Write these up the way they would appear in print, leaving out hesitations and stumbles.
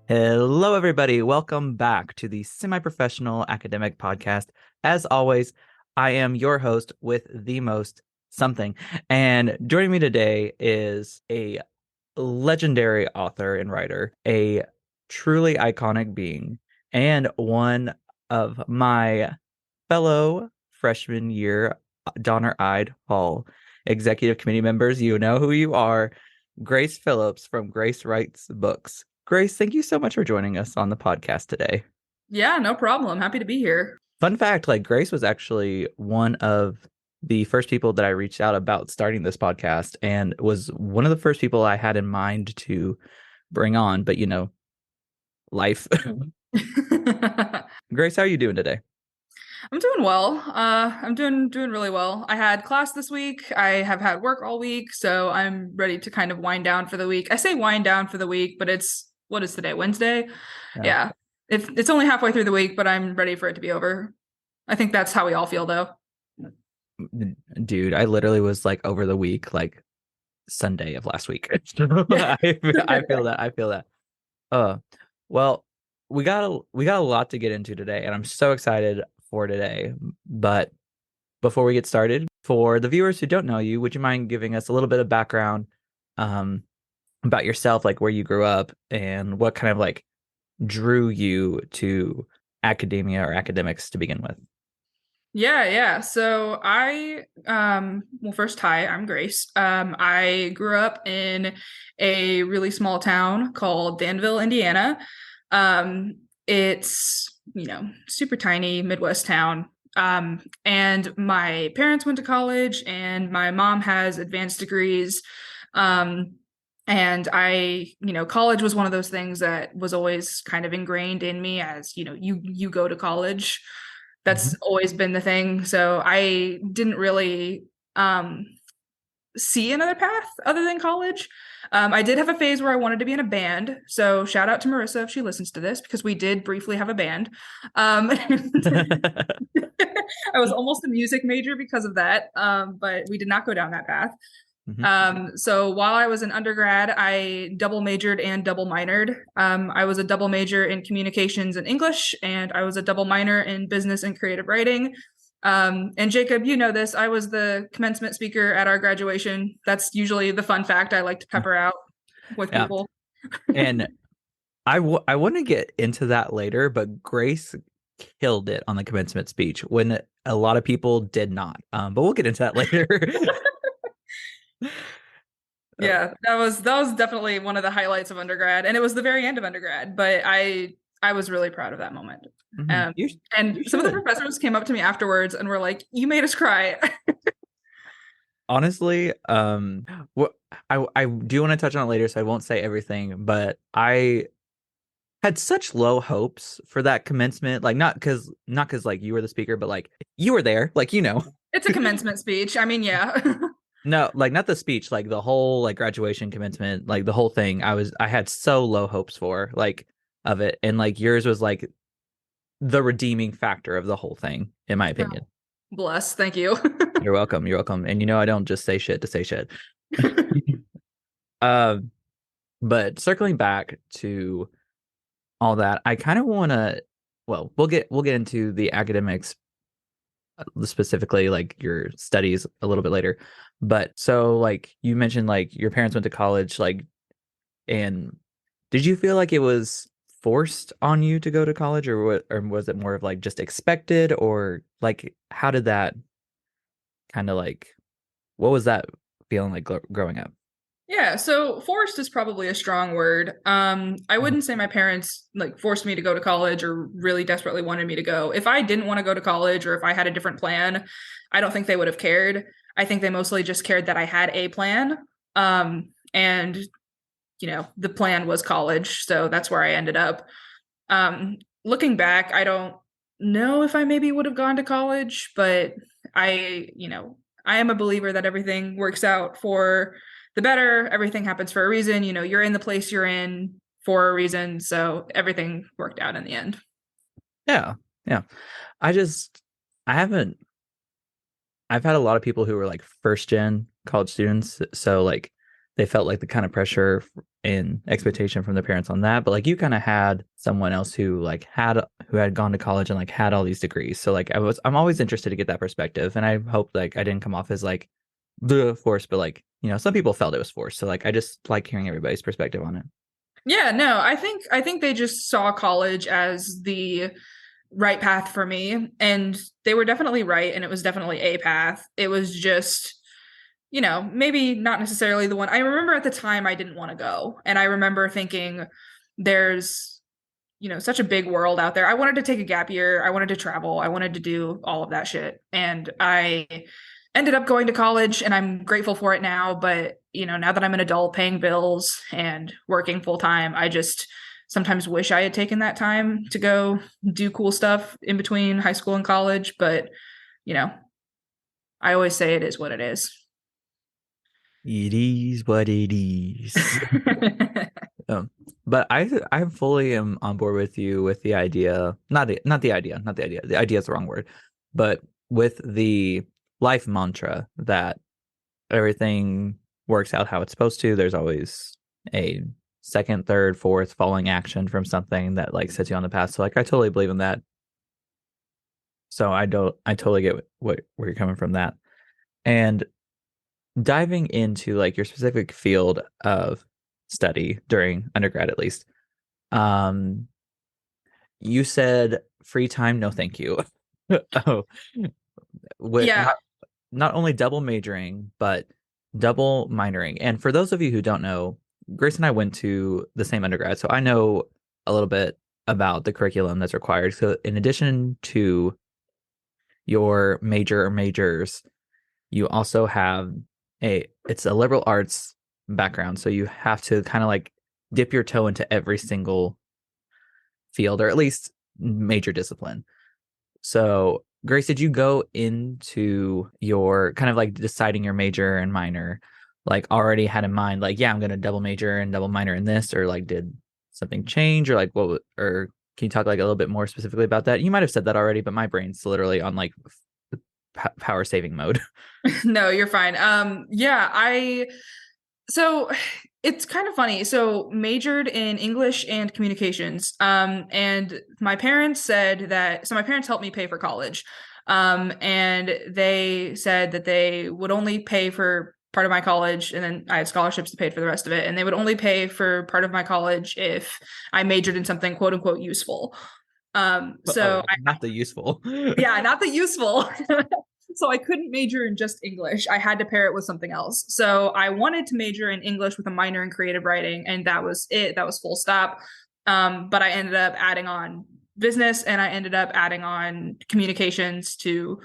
Hello, everybody. Welcome back to the Semi-Professional Academic Podcast. As always, I am your host with the most something. And joining me today is a legendary author and writer, a truly iconic being, and one of my fellow freshman year Donner-eyed Hall executive committee members. You know who you are, Grace Phillips from Grace Writes Books. Grace, thank you so much for joining us on the podcast today. Yeah, no problem. Happy to be here. Fun fact, Grace was actually one of the first people that I reached out about starting this podcast and was one of the first people I had in mind to bring on, but life. Grace, how are you doing today? I'm doing well. I'm doing really well. I had class this week. I have had work all week, so I'm ready to kind of wind down for the week. I say wind down for the week, but it's what is today? Wednesday? Yeah. Yeah. If it's only halfway through the week, but I'm ready for it to be over. I think that's how we all feel though. Dude, I literally was over the week, Sunday of last week. I feel that. I feel that. Uh, well, we got a lot to get into today, and I'm so excited for today. But before we get started, for the viewers who don't know you, would you mind giving us a little bit of background um about yourself, like where you grew up and what kind of drew you to academia or academics to begin with? Yeah. So well, first, hi, I'm Grace. I grew up in a really small town called Danville, Indiana. It's, super tiny Midwest town. And my parents went to college and my mom has advanced degrees. Um, and college was one of those things that was always kind of ingrained in me as, you go to college. That's Mhm. always been the thing. So I didn't really see another path other than college. I did have a phase where I wanted to be in a band. So shout out to Marissa if she listens to this, because we did briefly have a band. I was almost a music major because of that, but we did not go down that path. Mhm. So while I was in undergrad, I double majored and double minored. I was a double major in communications and English, and I was a double minor in business and creative writing. And Jacob, you know this, I was the commencement speaker at our graduation. That's usually the fun fact I like to pepper out with Yeah. people. And I want to get into that later, but Grace killed it on the commencement speech when a lot of people did not. But we'll get into that later. Uh, Yeah, that was definitely one of the highlights of undergrad, and it was the very end of undergrad, but I was really proud of that moment. mhm. Um, You and some of the should. professors came up to me afterwards and were like, "You made us cry." Honestly, what I do want to touch on it later, so I won't say everything, but I had such low hopes for that commencement, not because you were the speaker, but you were there, It's a commencement speech. I mean, yeah. No, not the speech, the whole graduation commencement, the whole thing. I had so low hopes for of it, and yours was the redeeming factor of the whole thing, in my opinion. Bless. Thank you. You're welcome. You're welcome. And I don't just say shit to say shit. Um, but circling back to all that, I kind of want to. Well, we'll get into the academics, specifically your studies a little bit later. But so you mentioned your parents went to college, and did you feel like it was forced on you to go to college, or was it more of just expected, or how did that kind of what was that feeling like growing up? Yeah, so forced is probably a strong word. I Mhm. wouldn't say my parents forced me to go to college or really desperately wanted me to go. If I didn't want to go to college or if I had a different plan, I don't think they would have cared. I think they mostly just cared that I had a plan. And the plan was college, so that's where I ended up. Looking back, I don't know if I maybe would have gone to college, but I am a believer that everything works out for the better. Everything happens for a reason. You're in the place you're in for a reason. So everything worked out in the end. Yeah, yeah. I just I haven't. I've had a lot of people who were first gen college students, so they felt the kind of pressure in expectation from the parents on that, but like you kind of had someone else who like had gone to college and like had all these degrees. So like I'm always interested to get that perspective, and I hope like I didn't come off as like the force, but like, you know, some people felt it was forced. So like I just like hearing everybody's perspective on it. Yeah, no, I think they just saw college as the right path for me, and they were definitely right, and it was definitely a path. It was just, maybe not necessarily the one. I remember at the time I didn't want to go, and I remember thinking there's, such a big world out there. I wanted to take a gap year. I wanted to travel. I wanted to do all of that shit. And I ended up going to college, and I'm grateful for it now. But, now that I'm an adult paying bills and working full time, I just sometimes wish I had taken that time to go do cool stuff in between high school and college. But, you know, I always say it is what it is. It is what it is. Um, but I fully am on board with you with the idea, the idea is the wrong word, but with the life mantra that everything works out how it's supposed to. There's always a second, third, fourth following action from something that like sets you on the path. So like I totally believe in that. So I totally get where you're coming from that. And diving into like your specific field of study during undergrad at least, um you said free time, no thank you. Oh, with Yeah. not only double majoring but double minoring. And for those of you who don't know, Grace and I went to the same undergrad, so I know a little bit about the curriculum that's required. So in addition to your major or majors, you also have it's a liberal arts background, so you have to kind of like dip your toe into every single field, or at least major discipline. So Grace, did you go into your kind of like deciding your major and minor like already had in mind like, yeah, I'm going to double major and double minor in this, or like did something change, or like or can you talk like a little bit more specifically about that? You might have said that already, but my brain's literally on like power saving mode. No, you're fine. Yeah, so it's kind of funny. So majored in English and communications. And my parents said that, so my parents helped me pay for college. And they said that they would only pay for part of my college, and then I had scholarships to pay for the rest of it. And they would only pay for part of my college if I majored in something quote unquote useful. So Oh, not the useful. yeah, not the useful. So I couldn't major in just English. I had to pair it with something else. So I wanted to major in English with a minor in creative writing, and that was it. That was full stop. But I ended up adding on business, and I ended up adding on communications to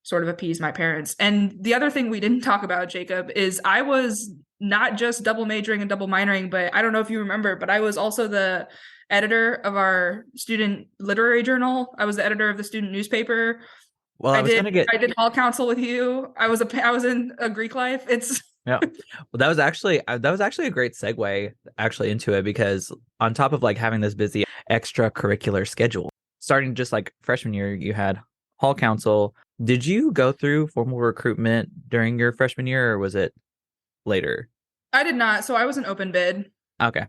sort of appease my parents. And the other thing we didn't talk about, Jacob, is I was not just double majoring and double minoring, but I don't know if you remember, but I was also the editor of our student literary journal. I was the editor of the student newspaper. Well, I was gonna get I did hall council with you. I was in a Greek life. It's yeah. Well, that was actually a great segue actually into it, because on top of like having this busy extracurricular schedule, starting just like freshman year, you had hall council. Did you go through formal recruitment during your freshman year, or was it later? I did not. So I was an open bid. Okay.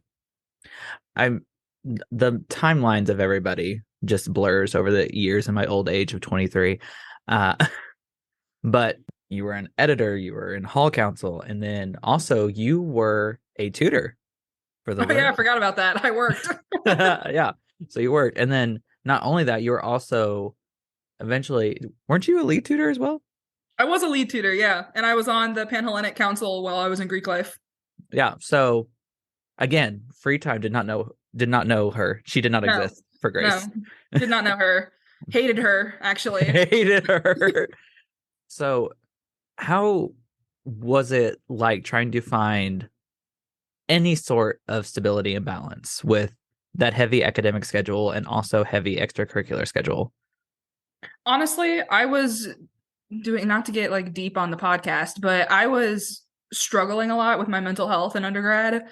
I'm the timelines of everybody just blurs over the years in my old age of 23. Uh, but you were an editor, you were in hall council, and then also you were a tutor for the Oh yeah, I literature. forgot about that. I worked. Yeah. So you worked. And then not only that, you were also eventually, weren't you a lead tutor as well? I was a lead tutor, yeah. And I was on the Panhellenic Council while I was in Greek life. Yeah. So again, free time did not know her. She did not No, exist for no, Grace. did not know her. Hated her, actually. Hated her. So how was it like trying to find any sort of stability and balance with that heavy academic schedule and also heavy extracurricular schedule? Honestly, I was doing, not to get like deep on the podcast, but I was struggling a lot with my mental health in undergrad.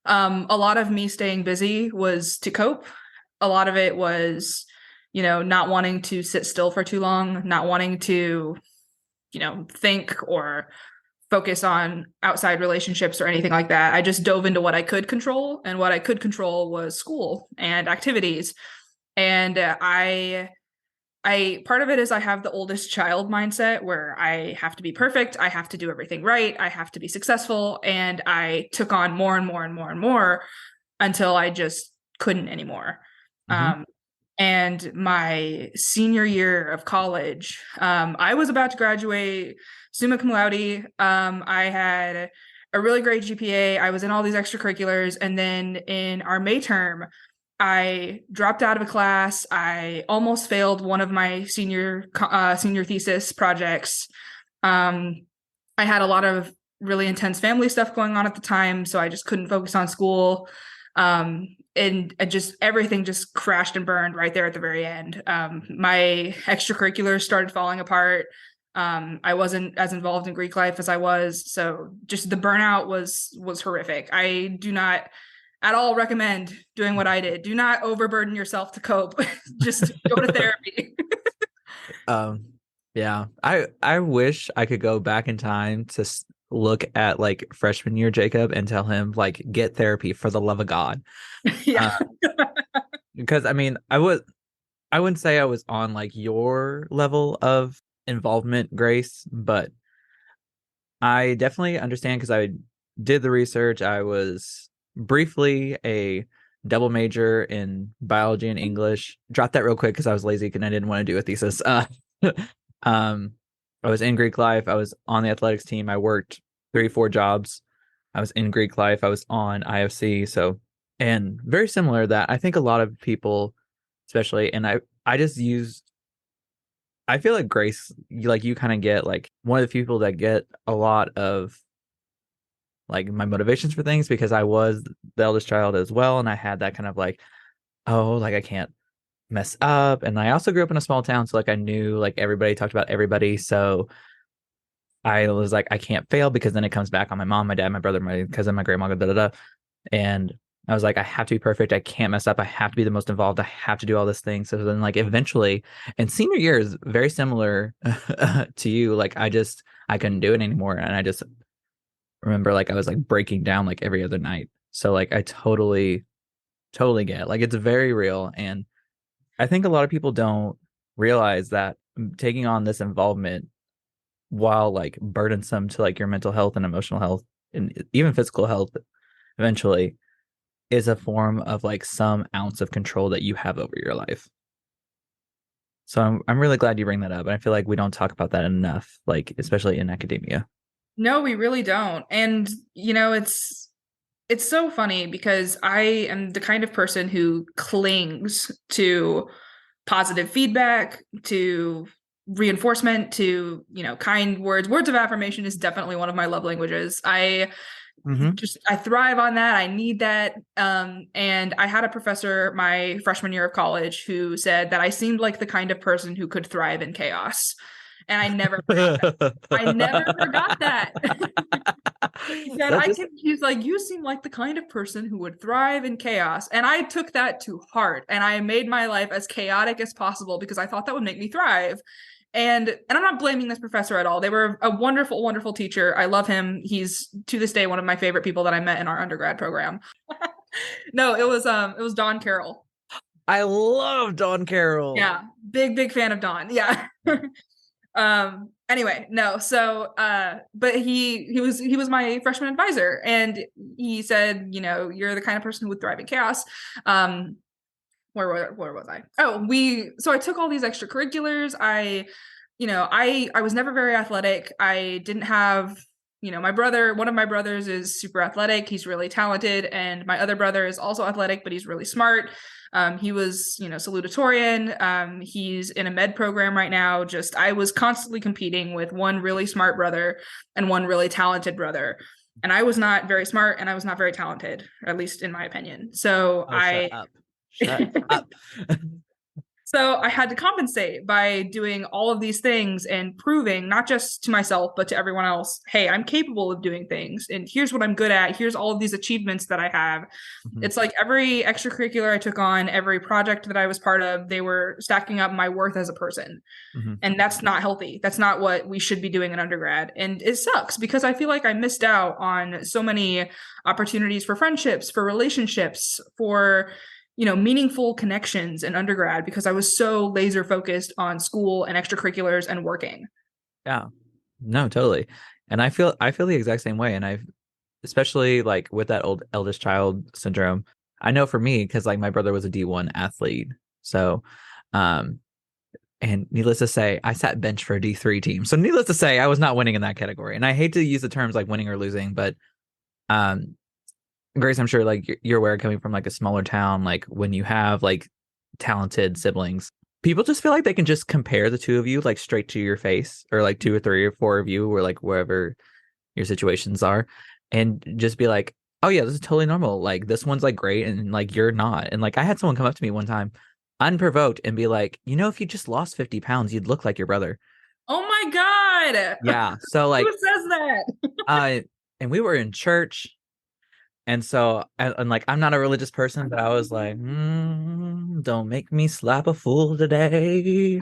A lot of me staying busy was to cope. A lot of it was, not wanting to sit still for too long, not wanting to, think or focus on outside relationships or anything like that. I just dove into what I could control, and what I could control was school and activities. And I part of it is I have the oldest child mindset where I have to be perfect, I have to do everything right, I have to be successful, and I took on more and more and more and more until I just couldn't anymore. Mm-hmm. And my senior year of college, I was about to graduate summa cum laude. I had a really great GPA. I was in all these extracurriculars, and then in our May term, I dropped out of a class. I almost failed one of my senior thesis projects. I had a lot of really intense family stuff going on at the time, so I just couldn't focus on school. And just everything just crashed and burned right there at the very end. My extracurriculars started falling apart. I wasn't as involved in Greek life as I was, so just the burnout was horrific. I do not at all recommend doing what I did. Do not overburden yourself to cope. Just go to therapy. Um, yeah, I wish I could go back in time to look at like freshman year Jacob and tell him like get therapy for the love of God. Yeah. Uh, because I mean, I wouldn't say I was on like your level of involvement, Grace, but I definitely understand because I did the research. I was briefly a double major in biology and English. Dropped that real quick because I was lazy and I didn't want to do a thesis. Um, I was in Greek life. I was on the athletics team. I worked 3, 4 jobs. I was in Greek life. I was on IFC. So, and very similar to that, I think a lot of people, especially, and I just use I feel like Grace, you kind of get like one of the people that get a lot of like my motivations for things because I was the eldest child as well, and I had that kind of like, oh, like I can't mess up, and I also grew up in a small town, so like I knew like everybody talked about everybody, so I was like I can't fail because then it comes back on my mom, my dad, my brother, my cousin, my grandma, da da da, and I was like, I have to be perfect. I can't mess up. I have to be the most involved. I have to do all this thing. So then, like, eventually, and senior year is very similar to you. Like, I couldn't do it anymore. And I just remember, like, I was like breaking down like every other night. So, like, I totally get it. Like, it's very real. And I think a lot of people don't realize that taking on this involvement, while like burdensome to like your mental health and emotional health and even physical health, eventually is a form of like some ounce of control that you have over your life. So I'm really glad you bring that up. And I feel like we don't talk about that enough, like especially in academia. No, we really don't. And it's so funny because I am the kind of person who clings to positive feedback, to reinforcement, to, kind words. Words of affirmation is definitely one of my love languages. Mm-hmm. I thrive on that. I need that. And I had a professor my freshman year of college who said that I seemed like the kind of person who could thrive in chaos. And I never forgot that. I never forgot that. He said, he's like, you seem like the kind of person who would thrive in chaos. And I took that to heart and I made my life as chaotic as possible because I thought that would make me thrive. And I'm not blaming this professor at all. They were a wonderful, wonderful teacher. I love him. He's to this day one of my favorite people that I met in our undergrad program. No, it was Don Carroll. I love Don Carroll. Yeah, big fan of Don. Yeah. Anyway, no, so but he was my freshman advisor and he said, you're the kind of person who would thrive in chaos. Where was I? So I took all these extracurriculars. I was never very athletic. I didn't have, one of my brothers is super athletic. He's really talented. And my other brother is also athletic, but he's really smart. He was, salutatorian. He's in a med program right now. I was constantly competing with one really smart brother and one really talented brother. And I was not very smart and I was not very talented, at least in my opinion. So Shut up. Shut up. So I had to compensate by doing all of these things and proving, not just to myself, but to everyone else, hey, I'm capable of doing things. And here's what I'm good at. Here's all of these achievements that I have. Mhm, It's like every extracurricular I took on, every project that I was part of, they were stacking up my worth as a person. mhm. And that's not healthy. That's not what we should be doing in undergrad. And it sucks because I feel like I missed out on so many opportunities for friendships, for relationships, for meaningful connections in undergrad because I was so laser focused on school and extracurriculars and working. Yeah. No, totally. And I feel the exact same way. And I've especially like with that old eldest child syndrome. I know for me, because like my brother was a D1 athlete. So um and needless to say, I sat bench for a D3 team. So needless to say, I was not winning in that category. And I hate to use the terms like winning or losing, but um Grace, I'm sure like you're aware coming from like a smaller town, like when you have like talented siblings, people just feel like they can just compare the two of you like straight to your face, or like two or three or four of you, or like wherever your situations are, and just be like, oh yeah, this is totally normal. Like this one's like great and like you're not. And like I had someone come up to me one time unprovoked and be like, if you just lost 50 pounds, you'd look like your brother. Oh my God. Yeah. So Who like says that? uh and we were in church. And so, and like, I'm not a religious person, but I was like, don't make me slap a fool today.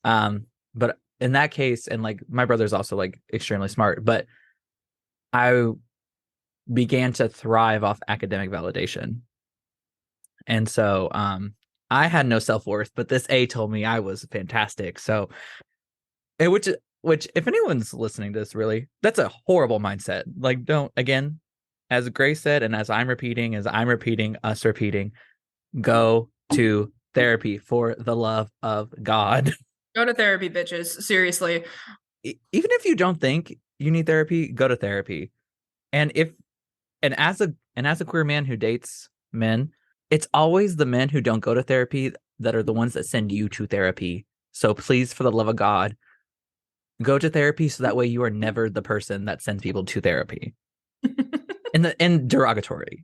But in that case, and like, my brother's also like extremely smart, but I began to thrive off academic validation. And so, I had no self-worth, but this A told me I was fantastic. So, it, which, if anyone's listening to this, really, that's a horrible mindset. Like, don't, again, as Grace said, and as I'm repeating, us repeating, go to therapy for the love of God. Go to therapy, bitches. Seriously. Even if you don't think you need therapy, go to therapy. And if and as a queer man who dates men, it's always the men who don't go to therapy that are the ones that send you to therapy. So please, for the love of God, go to therapy so that way you are never the person that sends people to therapy. In derogatory.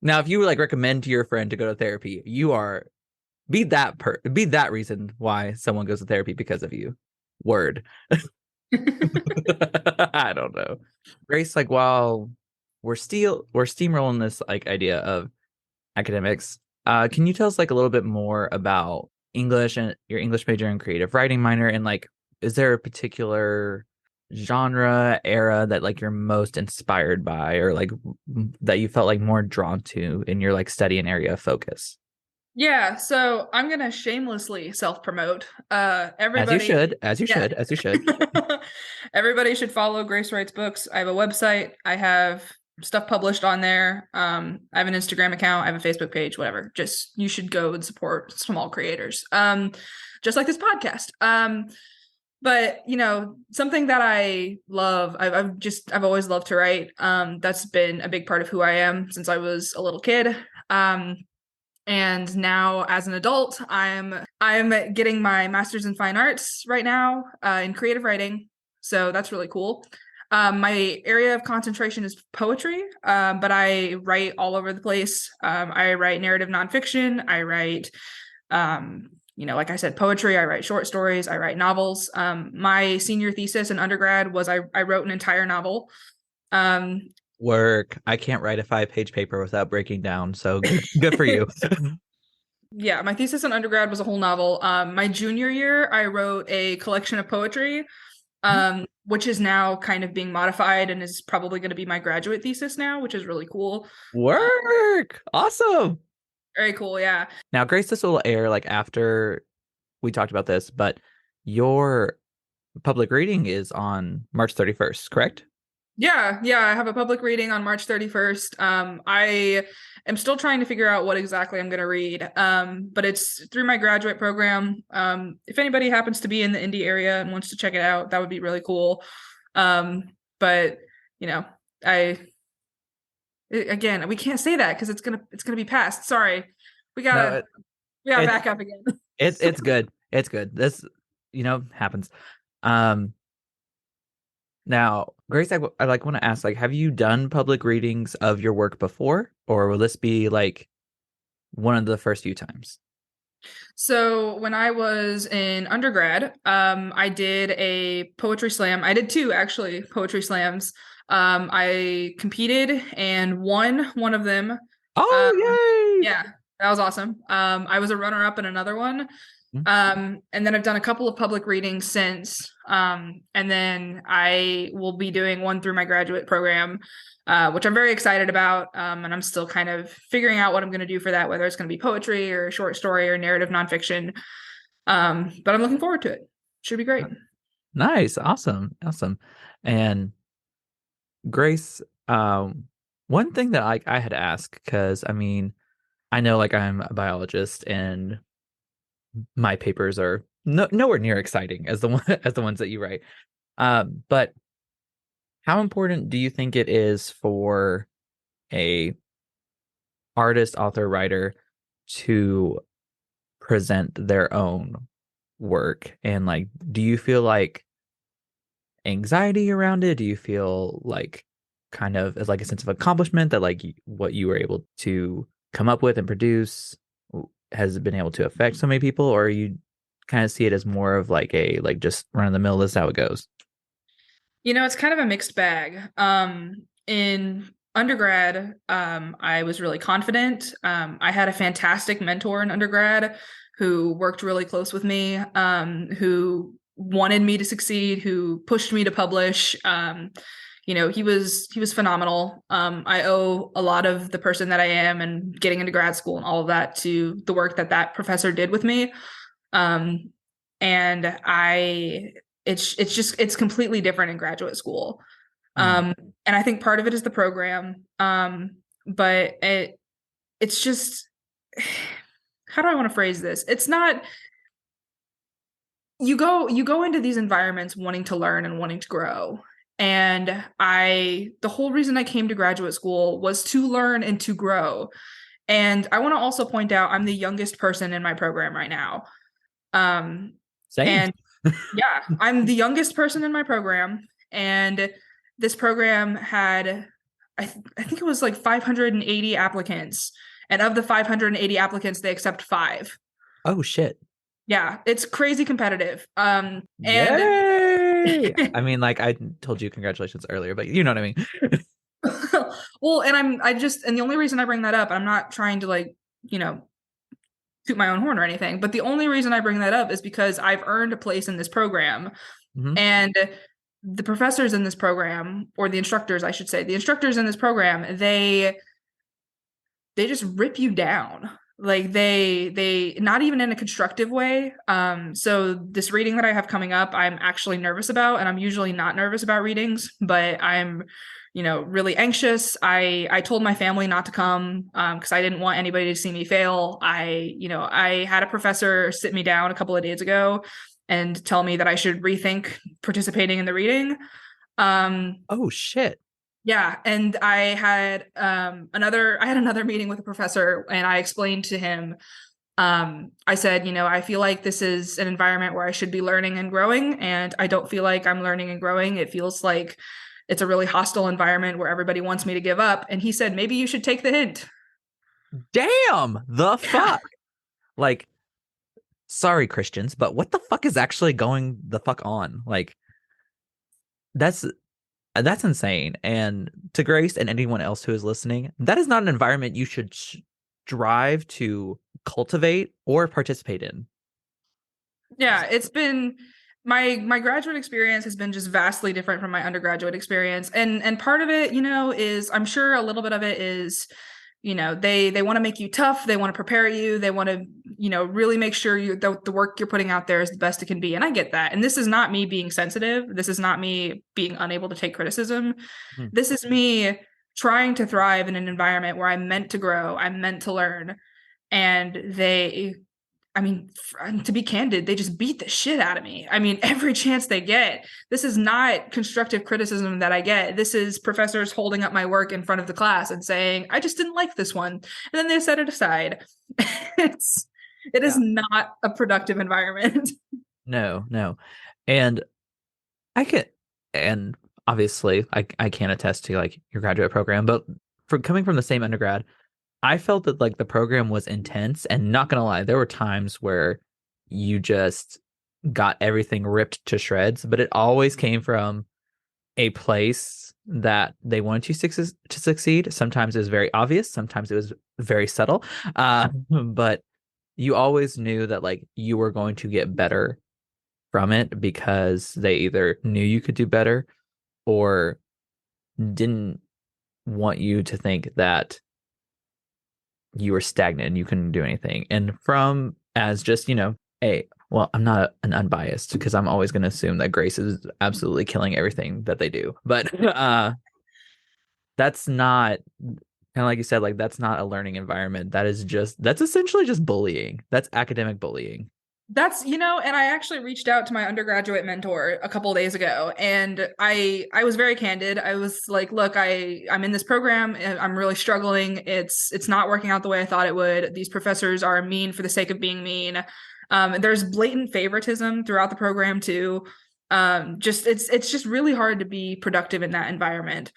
Now, if you like recommend to your friend to go to therapy, you are be that reason why someone goes to therapy because of you. Word. I don't know. Grace, like while we're steamrolling this like idea of academics, can you tell us like a little bit more about English and your English major and creative writing minor, and like is there a particular genre era that like you're most inspired by, or like that you felt like more drawn to in your like study and area of focus? Yeah, so I'm gonna shamelessly self-promote. As you Everybody, should, as you yeah. should, as you should. Everybody should follow Grace Writes Books. I have a website. I have stuff published on there. I have an Instagram account. I have a Facebook page. Whatever. Just you should go and support small creators. Just like this podcast. But something that I love. I've always loved to write. That's been a big part of who I am since I was a little kid. And now as an adult, I'm getting my master's in fine arts right now in creative writing. So that's really cool. My area of concentration is poetry, but I write all over the place. I write narrative nonfiction. I write, like I said, poetry. I write short stories. I write novels. My senior thesis in undergrad was I wrote an entire novel. Um, Work. I can't write a 5-page paper without breaking down. So good for you. yeah, my thesis in undergrad was a whole novel. My junior year, I wrote a collection of poetry, which is now kind of being modified and is probably going to be my graduate thesis now, which is really cool. Work. Awesome. Very cool, yeah. Now, Grace, this will air like after we talked about this, but your public reading is on March 31st, correct? Yeah, I have a public reading on March 31st. I am still trying to figure out what exactly I'm going to read. But it's through my graduate program. If anybody happens to be in the Indy area and wants to check it out, that would be really cool. But I again, we can't say that because it's gonna be passed. Sorry, we No, gotta we gotta it's back up again. it's good. It's good. This happens. Um Now, Grace, I like want to ask, like, have you done public readings of your work before, or will this be like one of the first few times? So when I was in undergrad, I did a poetry slam. I did two actually poetry slams. I competed and won one of them. Oh, Um, yay! yeah, that was awesome. I was a runner-up in another one. Mm. And then I've done a couple of public readings since. And then I will be doing one through my graduate program, which I'm very excited about. And I'm still kind of figuring out what I'm going to do for that, whether it's going to be poetry or short story or narrative nonfiction. But I'm looking forward to it. Should be great. Nice, awesome, awesome. And Grace, one thing that I had asked, because I mean, I know like I'm a biologist and my papers are nowhere near exciting as the one as the ones that you write. But how important do you think it is for a artist, author, writer to present their own work? And like, do you feel like anxiety around it? Do you feel like kind of as like a sense of accomplishment that like what you were able to come up with and produce has been able to affect so many people, or you kind of see it as more of like a like just run of the mill, this is how it goes? It's kind of a mixed bag. In undergrad, I was really confident. I had a fantastic mentor in undergrad who worked really close with me, who wanted me to succeed, who pushed me to publish. He was phenomenal. I owe a lot of the person that I am and getting into grad school and all of that to the work that that professor did with me. Um, and I it's completely different in graduate school. Mm. Um, and I think part of it is the program. But it's just how do I want to phrase this? It's not you go into these environments wanting to learn and wanting to grow. And the whole reason I came to graduate school was to learn and to grow. And I want to also point out I'm the youngest person in my program right now. Um, Same. and yeah, I'm the youngest person in my program, and this program had, I think it was like 580 applicants, and of the 580 applicants, they accept five. Oh shit. Yeah, it's crazy competitive. And Yay. I mean, like I told you congratulations earlier, but you know what I mean. well, and and the only reason I bring that up, I'm not trying to like, you know, toot my own horn or anything, but the only reason I bring that up is because I've earned a place in this program. Hmm. And the professors in this program, or the instructors, I should say, the instructors in this program, they just rip you down. Like they not even in a constructive way. So this reading that I have coming up, I'm actually nervous about, and I'm usually not nervous about readings, but I'm really anxious. I told my family not to come because I didn't want anybody to see me fail. I had a professor sit me down a couple of days ago and tell me that I should rethink participating in the reading. Um, Oh shit. yeah, and I had another meeting with a professor, and I explained to him, I said, I feel like this is an environment where I should be learning and growing, and I don't feel like I'm learning and growing. It feels like it's a really hostile environment where everybody wants me to give up. And he said, maybe you should take the hint. Damn the Yeah. fuck. Like, sorry, Christians, but what the fuck is actually going the fuck on? Like, that's that's insane. And to Grace and anyone else who is listening, that is not an environment you should strive to cultivate or participate in. Yeah, it's been my graduate experience has been just vastly different from my undergraduate experience. And part of it, is I'm sure a little bit of it is, they want to make you tough, they want to prepare you, they want to, really make sure the work you're putting out there is the best it can be. And I get that. And this is not me being sensitive. This is not me being unable to take criticism. Mhm. This is me trying to thrive in an environment where I'm meant to grow, I'm meant to learn. And I mean, to be candid, they just beat the shit out of me. I mean, every chance they get. This is not constructive criticism that I get. This is professors holding up my work in front of the class and saying, I just didn't like this one. And then they set it aside. It is Yeah. not a productive environment. No, no. And I can, and obviously I can't attest to like your graduate program, but for coming from the same undergrad, I felt that like the program was intense, and not gonna lie, there were times where you just got everything ripped to shreds, but it always came from a place that they wanted you to succeed. Sometimes it was very obvious, sometimes it was very subtle. But you always knew that like you were going to get better from it because they either knew you could do better or didn't want you to think that you were stagnant and you couldn't do anything. And from as just, well, I'm not an unbiased because I'm always going to assume that Grace is absolutely killing everything that they do. But that's not kind of like you said, like that's not a learning environment. That's essentially just bullying. That's academic bullying. That's, and I actually reached out to my undergraduate mentor a couple of days ago, and I was very candid. I was like, look, I'm in this program and I'm really struggling. It's not working out the way I thought it would. These professors are mean for the sake of being mean. There's blatant favoritism throughout the program too. Just it's just really hard to be productive in that environment.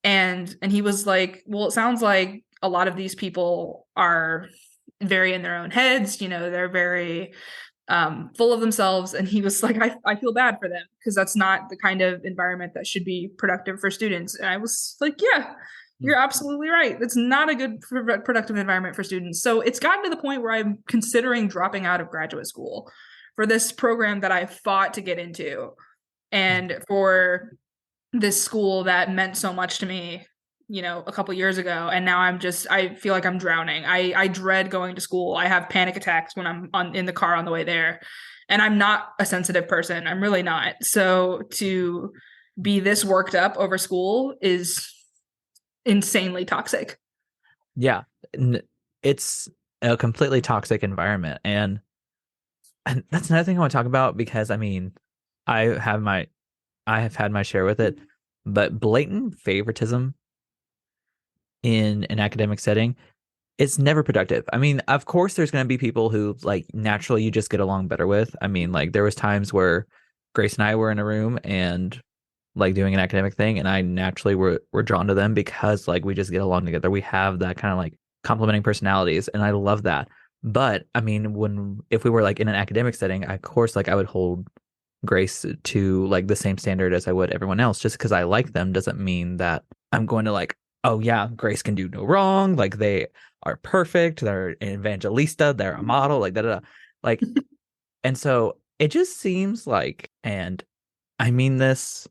And he was like, well, it sounds like a lot of these people are very in their own heads, they're very full of themselves. And he was like, I feel bad for them because that's not the kind of environment that should be productive for students. And I was like, yeah, you're absolutely right. That's not a good productive environment for students. So it's gotten to the point where I'm considering dropping out of graduate school for this program that I fought to get into and for this school that meant so much to me, a couple years ago. And now I feel like I'm drowning. I dread going to school. I have panic attacks when I'm in the car on the way there. And I'm not a sensitive person. I'm really not. So to be this worked up over school is insanely toxic. Yeah. It's a completely toxic environment. And that's another thing I want to talk about because I mean, I have my I have had my share with it, but blatant favoritism in an academic setting, it's never productive. I mean, of course, there's going to be people who like naturally you just get along better with. I mean, like there was times where Grace and I were in a room and like doing an academic thing, and I naturally were drawn to them because like we just get along together. We have that kind of like complementing personalities, and I love that. But I mean, when if we were like in an academic setting, of course, like I would hold Grace to like the same standard as I would everyone else. Just because I like them doesn't mean that I'm going to like, oh yeah, Grace can do no wrong. Like they are perfect. They're an evangelista. They're a model. Like da da da. Like, and so it just seems like, and I mean this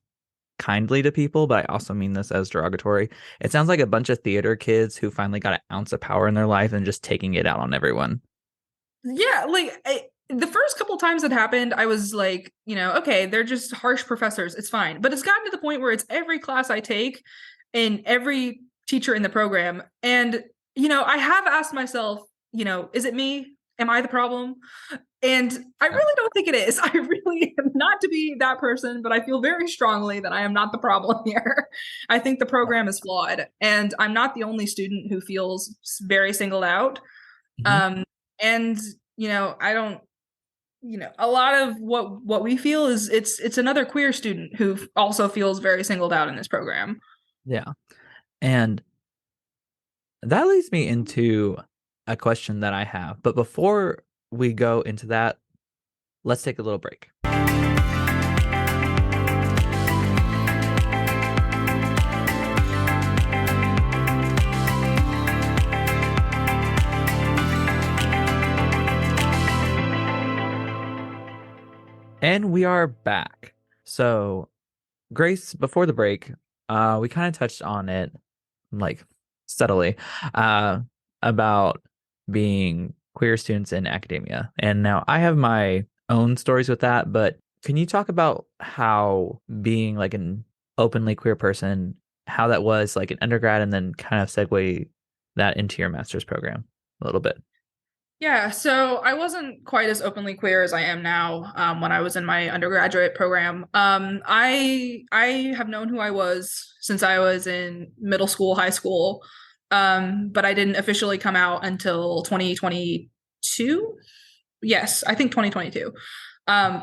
kindly to people, but I also mean this as derogatory. It sounds like a bunch of theater kids who finally got an ounce of power in their life and just taking it out on everyone. Yeah, the first couple times it happened, I was like, okay, they're just harsh professors. It's fine. But it's gotten to the point where it's every class I take and every teacher in the program. And, I have asked myself, is it me? Am I the problem? And I Yeah. really don't think it is. I really am not to be that person, but I feel very strongly that I am not the problem here. I think the program is flawed, and I'm not the only student who feels very singled out. Mhm. Um, and I don't, a lot of what we feel is it's another queer student who also feels very singled out in this program. Yeah. And that leads me into a question that I have. But before we go into that, let's take a little break. And we are back. So, Grace, before the break, we kind of touched on it like subtly, uh, about being queer students in academia. And now I have my own stories with that, but can you talk about how being like an openly queer person, how that was like an undergrad and then kind of segue that into your master's program a little bit? Yeah, so I wasn't quite as openly queer as I am now when I was in my undergraduate program. I have known who I was since I was in middle school, high school, but I didn't officially come out until 2022. Yes, I think 2022.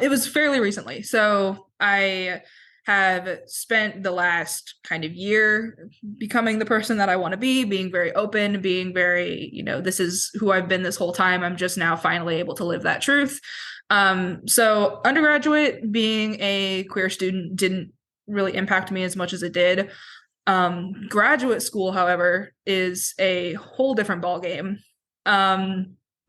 It was fairly recently. So I have spent the last kind of year becoming the person that I want to be, being very open, being very, this is who I've been this whole time. I'm just now finally able to live that truth. So undergraduate, being a queer student didn't really impact me as much as it did. Graduate school, however, is a whole different ballgame.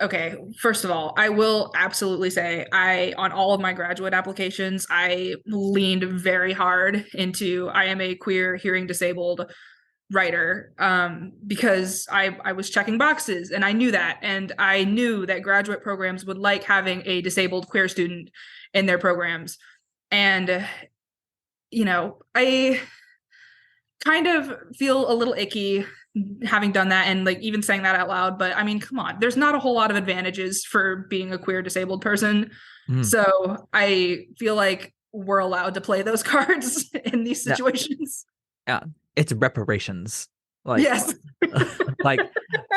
Okay, first of all, I will absolutely say on all of my graduate applications, I leaned very hard into I am a queer hearing disabled writer, because I was checking boxes and I knew that. And I knew that graduate programs would like having a disabled queer student in their programs. And, I kind of feel a little icky having done that and like even saying that out loud. But I mean, come on, there's not a whole lot of advantages for being a queer disabled person. Mm. So I feel like we're allowed to play those cards in these Yeah, situations. yeah, it's reparations. Like, Yes. like,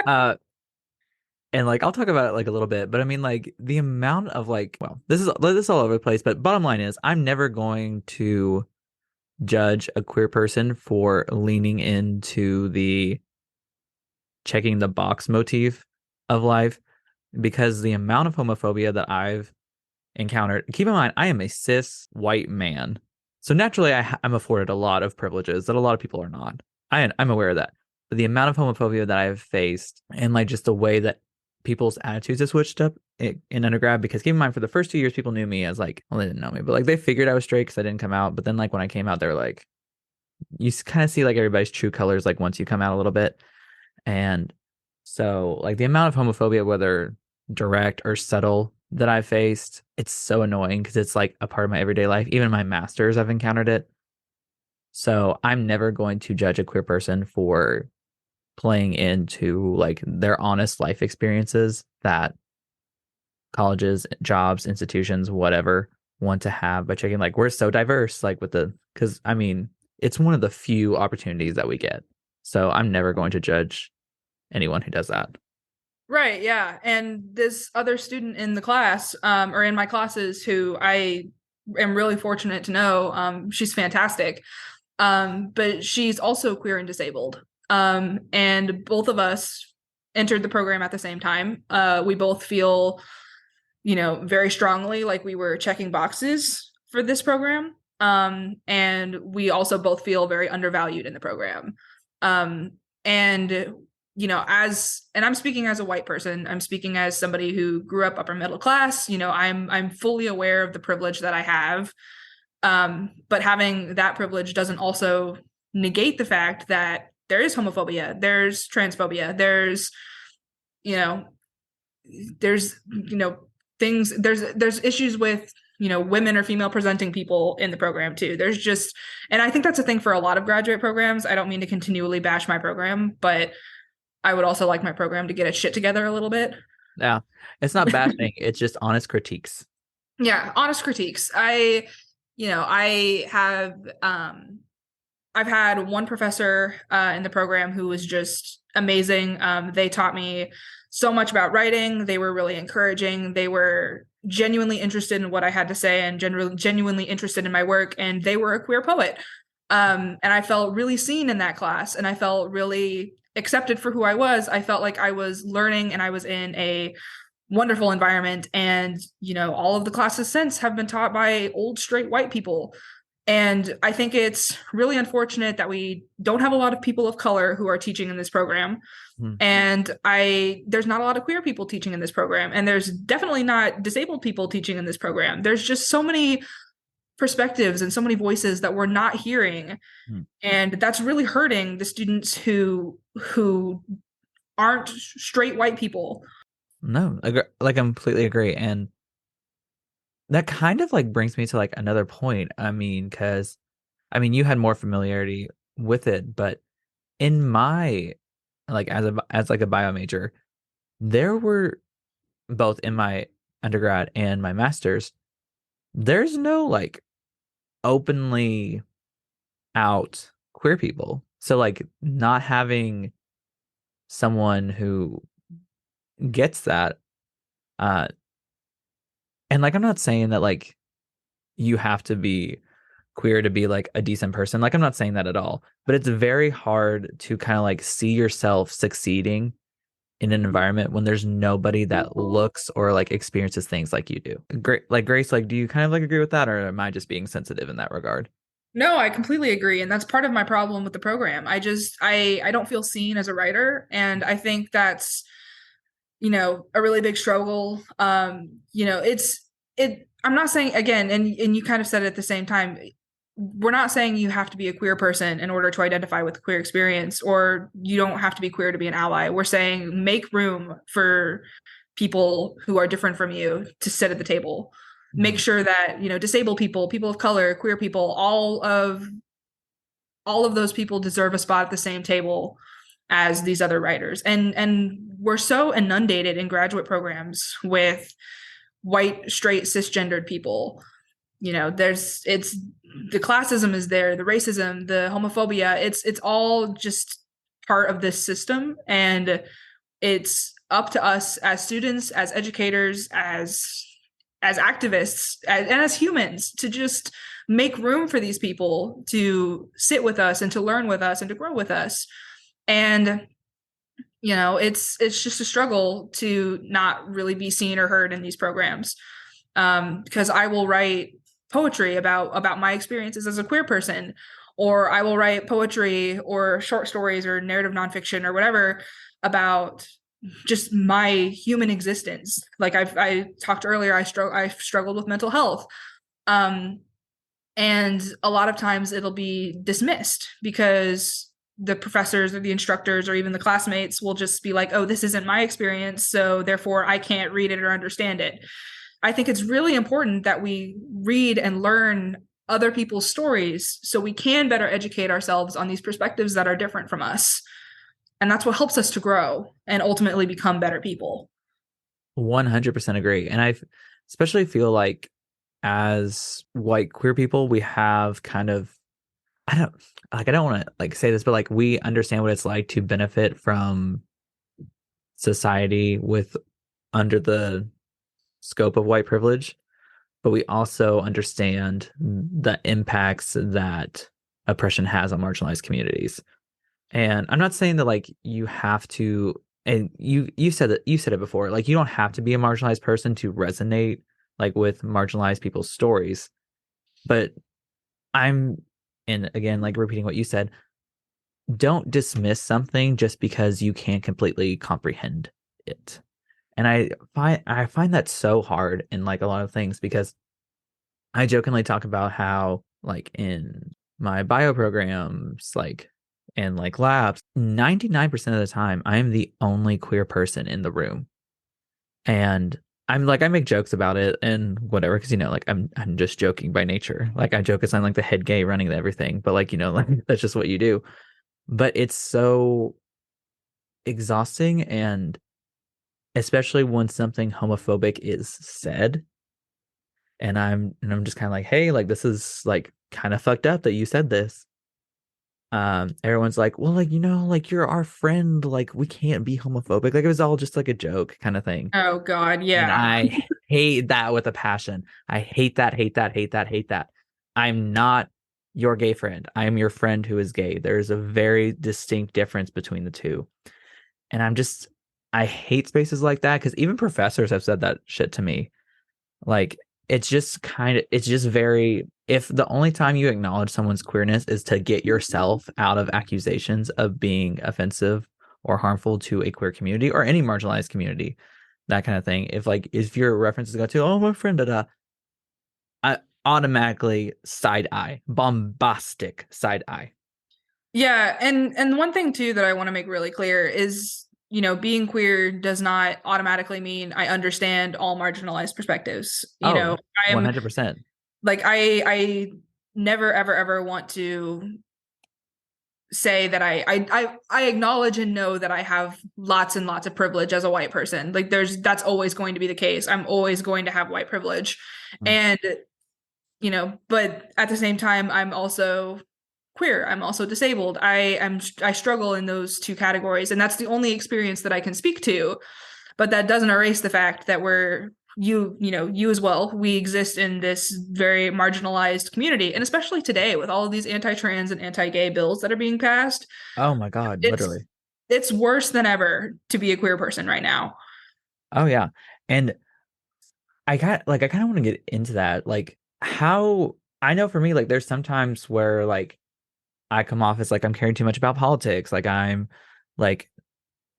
uh, and like I'll talk about it like a little bit, but I mean like the amount of like, well, this is all over the place, but bottom line is I'm never going to judge a queer person for leaning into the checking the box motif of life because the amount of homophobia that I've encountered, keep in mind, I am a cis white man. So naturally, I'm afforded a lot of privileges that a lot of people are not. I'm aware of that. But the amount of homophobia that I've faced and like just the way that people's attitudes have switched up in undergrad, because keep in mind, for the first 2 years, people knew me as like, well, they didn't know me, but like they figured I was straight because I didn't come out. But then like when I came out, they're like, you kind of see like everybody's true colors like once you come out a little bit. And so like the amount of homophobia, whether direct or subtle, that I faced, it's so annoying because it's like a part of my everyday life. Even my masters, I've encountered it. So I'm never going to judge a queer person for playing into like their honest life experiences that colleges, jobs, institutions, whatever want to have by checking like we're so diverse, like with because I mean, it's one of the few opportunities that we get. So I'm never going to judge anyone who does that. Right, yeah. And this other student in the class, or in my classes, who I am really fortunate to know, she's fantastic. But she's also queer and disabled. And both of us entered the program at the same time. We both feel, very strongly like we were checking boxes for this program. And we also both feel very undervalued in the program. And and I'm speaking as a white person, I'm speaking as somebody who grew up upper middle class. I'm fully aware of the privilege that I have. But having that privilege doesn't also negate the fact that there is homophobia, there's transphobia, you know, there's things, there's issues with, women or female presenting people in the program too. And I think that's a thing for a lot of graduate programs. I don't mean to continually bash my program, but I would also like my program to get its shit together a little bit. Yeah. It's not bashing, it's just honest critiques. Yeah, honest critiques. I have I've had one professor in the program who was just amazing. They taught me so much about writing. They were really encouraging. They were genuinely interested in what I had to say and genuinely interested in my work. And they were a queer poet. And I felt really seen in that class, and I felt really accepted for who I was. I felt like I was learning and I was in a wonderful environment. And, all of the classes since have been taught by old straight white people. And I think it's really unfortunate that we don't have a lot of people of color who are teaching in this program. And there's not a lot of queer people teaching in this program. And there's definitely not disabled people teaching in this program. There's just so many perspectives and so many voices that we're not hearing. And that's really hurting the students who aren't straight white people. No, I completely agree. And that kind of like brings me to like another point. I mean, because you had more familiarity with it, but in my like as like a bio major, there were both in my undergrad and my master's, there's no like openly out queer people. So like not having someone who gets that, uh and like I'm not saying that like you have to be queer to be like a decent person. Like I'm not saying that at all, but it's very hard to kind of like see yourself succeeding in an environment when there's nobody that looks or like experiences things like you do. Great, like Grace, like do you kind of like agree with that, or am I just being sensitive in that regard? No, I completely agree. And that's part of my problem with the program. I don't feel seen as a writer. And I think that's, a really big struggle. I'm not saying again, and you kind of said it at the same time, we're not saying you have to be a queer person in order to identify with the queer experience, or you don't have to be queer to be an ally. We're saying make room for people who are different from you to sit at the table. Make sure that, disabled people, people of color, queer people, all of those people deserve a spot at the same table as these other writers. And we're so inundated in graduate programs with white, straight, cisgendered people. It's the classism is there, the racism, the homophobia, it's all just part of this system. And it's up to us as students, as educators, as activists, and as humans to just make room for these people to sit with us and to learn with us and to grow with us. And it's just a struggle to not really be seen or heard in these programs. Because I will write poetry about my experiences as a queer person, or I will write poetry or short stories or narrative nonfiction or whatever about just my human existence. Like I talked earlier, I struggled with mental health. And a lot of times it'll be dismissed because the professors or the instructors or even the classmates will just be like, oh, this isn't my experience, so therefore I can't read it or understand it. I think it's really important that we read and learn other people's stories so we can better educate ourselves on these perspectives that are different from us. And that's what helps us to grow and ultimately become better people. 100% agree. And I especially feel like as white queer people, we have kind of, I don't want to like say this, but like we understand what it's like to benefit from society with under the scope of white privilege, but we also understand the impacts that oppression has on marginalized communities. And I'm not saying that like you have to, and you said it before, like you don't have to be a marginalized person to resonate like with marginalized people's stories. But and again, like repeating what you said, don't dismiss something just because you can't completely comprehend it. And I find that so hard in like a lot of things, because I jokingly talk about how like in my bio programs, like and like labs, 99% of the time I am the only queer person in the room. And I'm like I make jokes about it and whatever, because like I'm just joking by nature. Like I joke as I'm like the head gay running everything, but like like that's just what you do. But it's so exhausting, and especially when something homophobic is said, and I'm just kind of like, hey, like this is like kind of fucked up that you said this. Everyone's like, well, like like you're our friend, like we can't be homophobic, like it was all just like a joke kind of thing. Oh God, And yeah. I hate that with a passion. I hate that, hate that, hate that, hate that. I'm not your gay friend. I am your friend who is gay. There's a very distinct difference between the two. And I hate spaces like that, because even professors have said that shit to me. Like, it's just very, if the only time you acknowledge someone's queerness is to get yourself out of accusations of being offensive or harmful to a queer community or any marginalized community, that kind of thing. If your references go to, oh, my friend, I automatically side eye, bombastic side eye. Yeah, and one thing too that I want to make really clear is, being queer does not automatically mean I understand all marginalized perspectives. Oh, I am 100%. like I never ever ever want to say that I acknowledge and know that I have lots and lots of privilege as a white person. Like that's always going to be the case. I'm always going to have white privilege. And but at the same time I'm also queer. I'm also disabled. I struggle in those two categories, and that's the only experience that I can speak to. But that doesn't erase the fact that we're you as well, we exist in this very marginalized community, and especially today with all of these anti-trans and anti-gay bills that are being passed, Oh my God, it's literally. it's worse than ever to be a queer person right now. Oh yeah. And I kind of want to get into that. Like how I know for me, like there's sometimes where like I come off as like I'm caring too much about politics. Like I'm like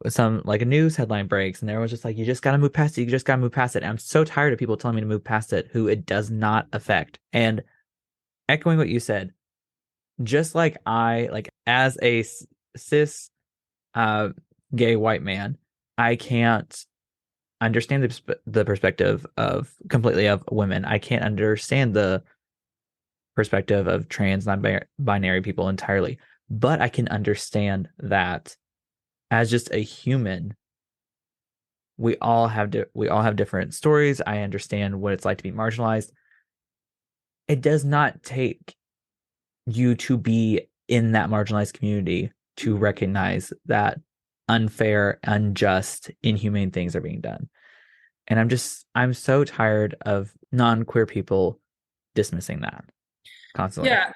some like a news headline breaks and everyone's just like, you just gotta move past it. You just gotta move past it. And I'm so tired of people telling me to move past it who it does not affect. And echoing what you said, just like I like as a cis uh gay white man, I can't understand the perspective of completely of women. I can't understand the perspective of trans non-binary people entirely, but I can understand that as just a human, we all have different stories. I understand what it's like to be marginalized. It does not take you to be in that marginalized community to recognize that unfair, unjust, inhumane things are being done. And I'm so tired of non-queer people dismissing that constantly. Yeah,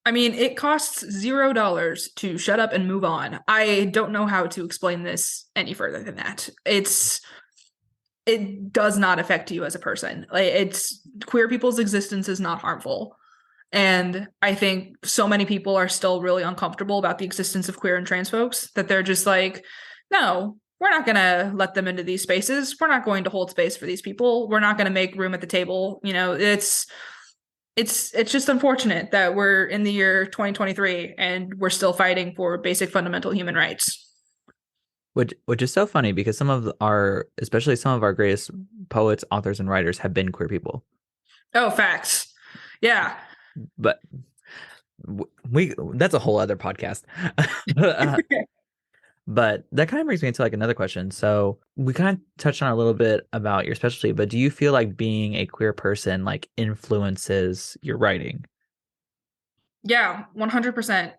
I mean, it costs $0 to shut up and move on. I don't know how to explain this any further than that. It does not affect you as a person. Like, it's queer people's existence is not harmful. And I think so many people are still really uncomfortable about the existence of queer and trans folks that they're just like, no, we're not going to let them into these spaces. We're not going to hold space for these people. We're not going to make room at the table. It's just unfortunate that we're in the year 2023 and we're still fighting for basic fundamental human rights. Which is so funny because some of our, especially some of our greatest poets, authors, and writers have been queer people. Oh, facts. Yeah. But we that's a whole other podcast. But that kind of brings me into like another question. So we kind of touched on a little bit about your specialty, but do you feel like being a queer person like influences your writing? Yeah, 100%.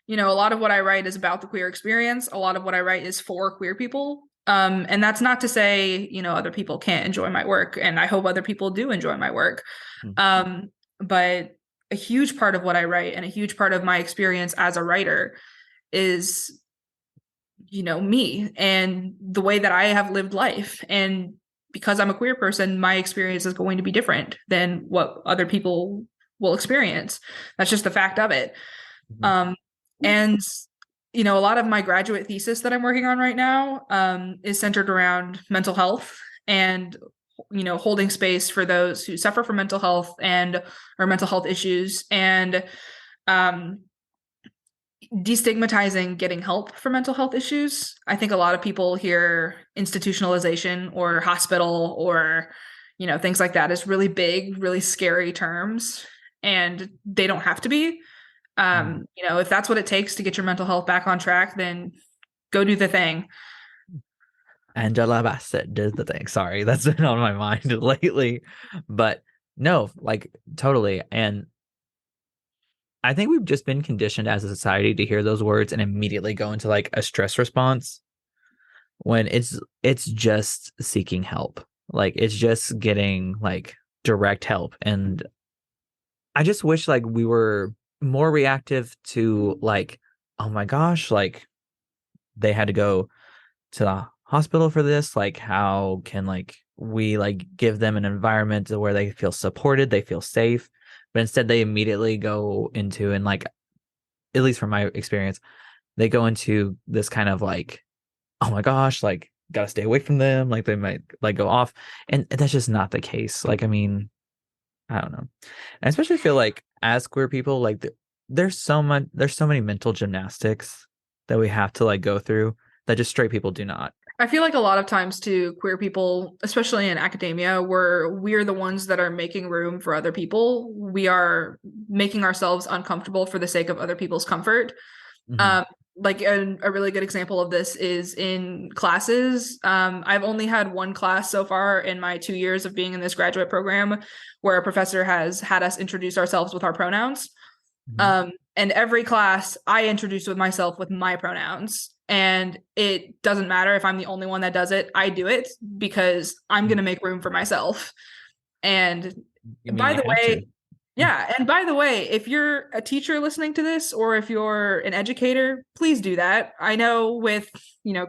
A lot of what I write is about the queer experience. A lot of what I write is for queer people. And that's not to say, other people can't enjoy my work, and I hope other people do enjoy my work. Hmm. But a huge part of what I write and a huge part of my experience as a writer is, me and the way that I have lived life. And because I'm a queer person, my experience is going to be different than what other people will experience. That's just the fact of it. Mhm. Um, and a lot of my graduate thesis that I'm working on right now is centered around mental health and holding space for those who suffer from mental health and or mental health issues, and um, destigmatizing getting help for mental health issues. I think a lot of people hear institutionalization or hospital or things like that as really big, really scary terms, and they don't have to be. Mhm. If that's what it takes to get your mental health back on track, then go do the thing. Angela Bassett did the thing. Sorry, that's been on my mind lately. But no, like totally. And I think we've just been conditioned as a society to hear those words and immediately go into like a stress response when it's just seeking help. Like it's just getting like direct help. And I just wish like we were more reactive to like, oh my gosh, like they had to go to the hospital for this. Like how can like we like give them an environment where they feel supported, they feel safe. But instead they immediately go into and like at least from my experience, they go into this kind of like, oh my gosh, like gotta stay away from them, like they might like go off. And that's just not the case. Like, I mean, I don't know. I especially feel like as queer people, like there's so many mental gymnastics that we have to like go through that just straight people do not. I feel like a lot of times too, queer people, especially in academia, where we're the ones that are making room for other people. We are making ourselves uncomfortable for the sake of other people's comfort. Mhm. Um, like a really good example of this is in classes. I've only had one class so far in my 2 years of being in this graduate program where a professor has had us introduce ourselves with our pronouns. Mhm. And every class I introduced with myself with my pronouns. And it doesn't matter if I'm the only one that does it. I do it because I'm going to make room for myself. And I mean, by you the have to. way, yeah. And by the way, if you're a teacher listening to this, or if you're an educator, please do that. I know with,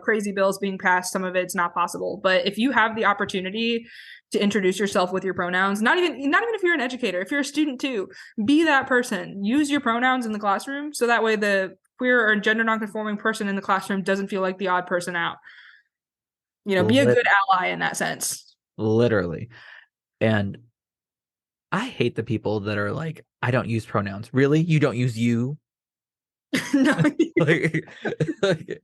crazy bills being passed, some of it's not possible. But if you have the opportunity to introduce yourself with your pronouns, not even if you're an educator, if you're a student too, be that person. Use your pronouns in the classroom so that way the queer or gender nonconforming person in the classroom doesn't feel like the odd person out. Be a Lit- good ally in that sense. Literally. And I hate the people that are like, I don't use pronouns. Really? You don't use you? No, like,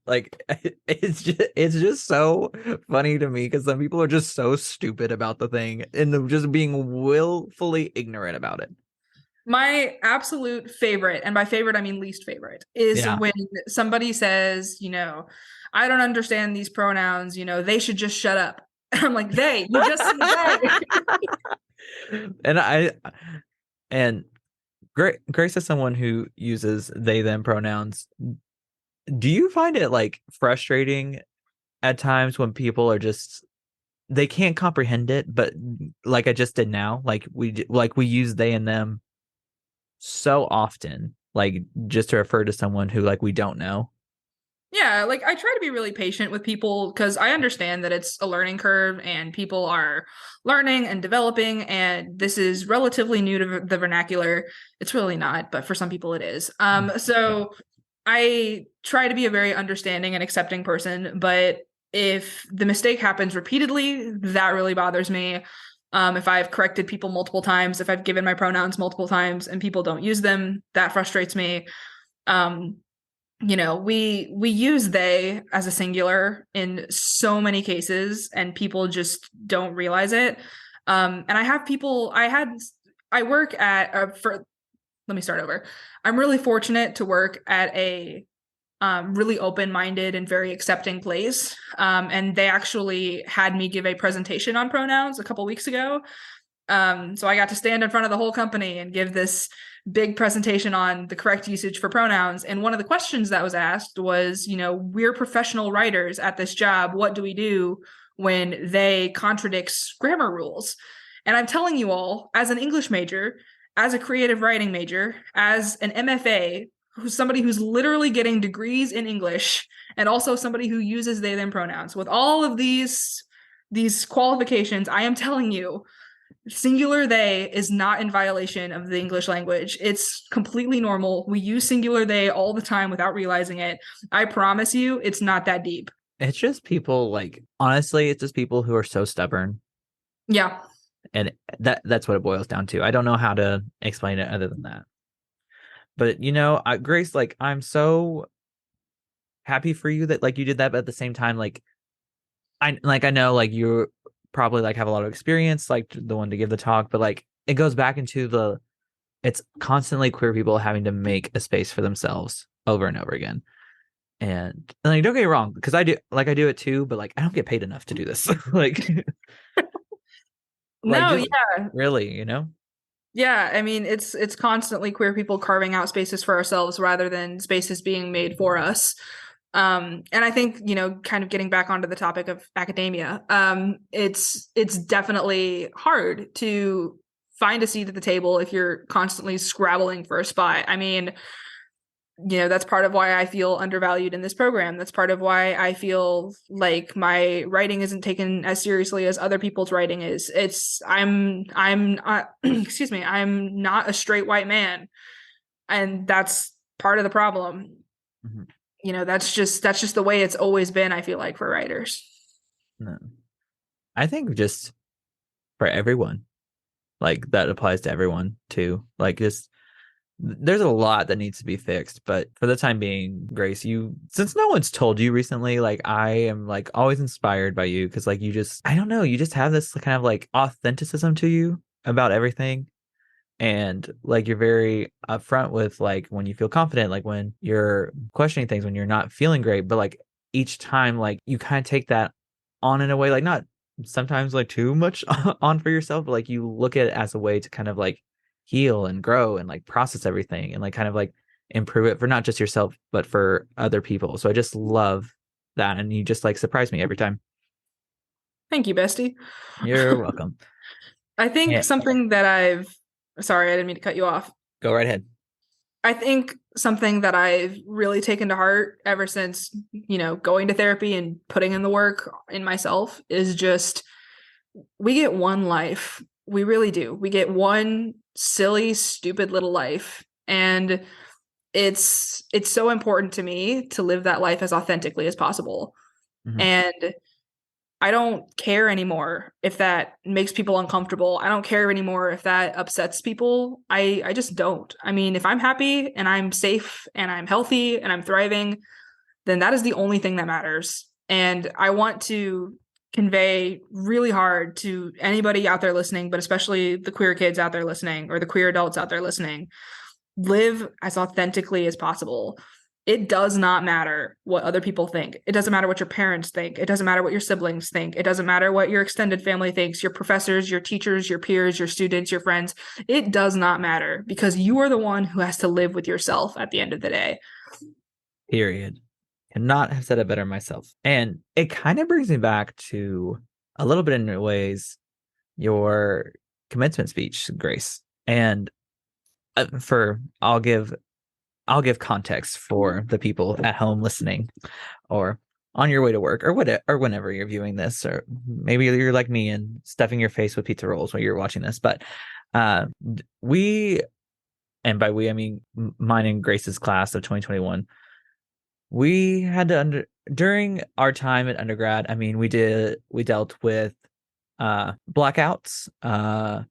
like it's just so funny to me because some people are just so stupid about the thing and they're just being willfully ignorant about it. my absolute favorite, and by favorite I mean least favorite, is Yeah. when somebody says, I don't understand these pronouns, they should just shut up. I'm like, you just said they. and and Grace is someone who uses they them pronouns. Do you find it like frustrating at times when people are just they can't comprehend it, but like I just did now, like we use they and them so often, like just to refer to someone who like we don't know. Yeah, like I try to be really patient with people because I understand that it's a learning curve and people are learning and developing, and this is relatively new to the vernacular. It's really not, but for some people it is. Yeah. So I try to be a very understanding and accepting person, but if the mistake happens repeatedly, that really bothers me. If I've corrected people multiple times, if I've given my pronouns multiple times and people don't use them, that frustrates me. Um, we use they as a singular in so many cases and people just don't realize it. And I work at for let me start over. I'm really fortunate to work at a really open-minded and very accepting place. And they actually had me give a presentation on pronouns a couple weeks ago. So I got to stand in front of the whole company and give this big presentation on the correct usage for pronouns. And one of the questions that was asked was, we're professional writers at this job. What do we do when they contradicts grammar rules? And I'm telling you all, as an English major, as a creative writing major, as an MFA, who's somebody who's literally getting degrees in English, and also somebody who uses they them pronouns, with all of these qualifications, I am telling you, singular they is not in violation of the English language. It's completely normal. We use singular they all the time without realizing it. I promise you, it's not that deep. It's just people like honestly, it's just people who are so stubborn. Yeah. And that's what it boils down to. I don't know how to explain it other than that. But Grace, like I'm so happy for you that like you did that, but at the same time, like I know like you probably like have a lot of experience, like the one to give the talk, but like it goes back into it's constantly queer people having to make a space for themselves over and over again. And like don't get me wrong, because I do it too, but like I don't get paid enough to do this. like No, just yeah. really, Yeah, I mean it's constantly queer people carving out spaces for ourselves rather than spaces being made for us. And I think, kind of getting back onto the topic of academia, it's definitely hard to find a seat at the table if you're constantly scrabbling for a spot. I mean, that's part of why I feel undervalued in this program. That's part of why I feel like my writing isn't taken as seriously as other people's writing is. I'm excuse me, I'm not a straight white man, and that's part of the problem. Mhm. That's just the way it's always been, I feel like, for writers. No. I think just for everyone, like that applies to everyone too. Like just there's a lot that needs to be fixed, but for the time being, Grace, since no one's told you recently, like I am like always inspired by you because like I don't know, you just have this kind of like authenticism to you about everything. And like you're very upfront with like when you feel confident, like when you're questioning things, when you're not feeling great, but like each time, like you kind of take that on in a way, like not sometimes like too much on for yourself, but like you look at it as a way to kind of like heal and grow and like process everything and like kind of like improve it for not just yourself, but for other people. So I just love that. And you just like surprise me every time. Thank you, bestie. You're welcome. I think Yeah, something that sorry, I didn't mean to cut you off. go right ahead. I think something that I've really taken to heart ever since, going to therapy and putting in the work in myself is just we get one life. We really do. We get one silly, stupid little life. And it's so important to me to live that life as authentically as possible. Mhm. And I don't care anymore if that makes people uncomfortable. I don't care anymore if that upsets people. I just don't. I mean, if I'm happy and I'm safe and I'm healthy and I'm thriving, then that is the only thing that matters. And I want to convey really hard to anybody out there listening, but especially the queer kids out there listening or the queer adults out there listening, live as authentically as possible. It does not matter what other people think. It doesn't matter what your parents think. It doesn't matter what your siblings think. It doesn't matter what your extended family thinks, your professors, your teachers, your peers, your students, your friends. It does not matter because you are the one who has to live with yourself at the end of the day. Period. Cannot have said it better myself. And it kind of brings me back to a little bit in ways your commencement speech, Grace. And for I'll give context for the people at home listening or on your way to work or whatever, or whenever you're viewing this, or maybe you're like me and stuffing your face with pizza rolls while you're watching this. But we, and by we I mean mine and Grace's class of 2021, we had to during our time at undergrad. I mean, we dealt with blackouts, polar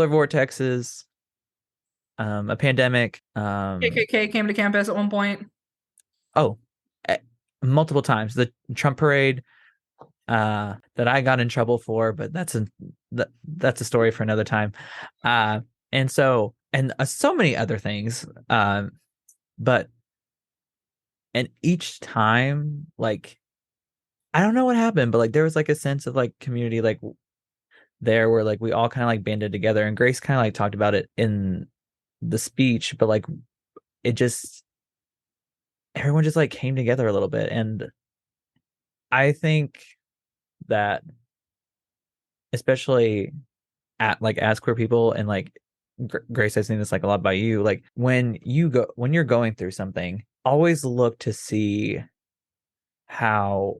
vortexes, a pandemic, KKK came to campus at one point. oh, multiple times. The Trump parade that I got in trouble for, but that's a story for another time. And so so many other things. But and each time, like, I don't know what happened, but like there was like a sense of like community, like there where like we all kind of like banded together, and Grace kind of like talked about it in the speech, but like it just everyone just like came together a little bit. And I think that especially at like as queer people, and like Grace, I've seen this like a lot by you, like when you're going through something, always look to see how,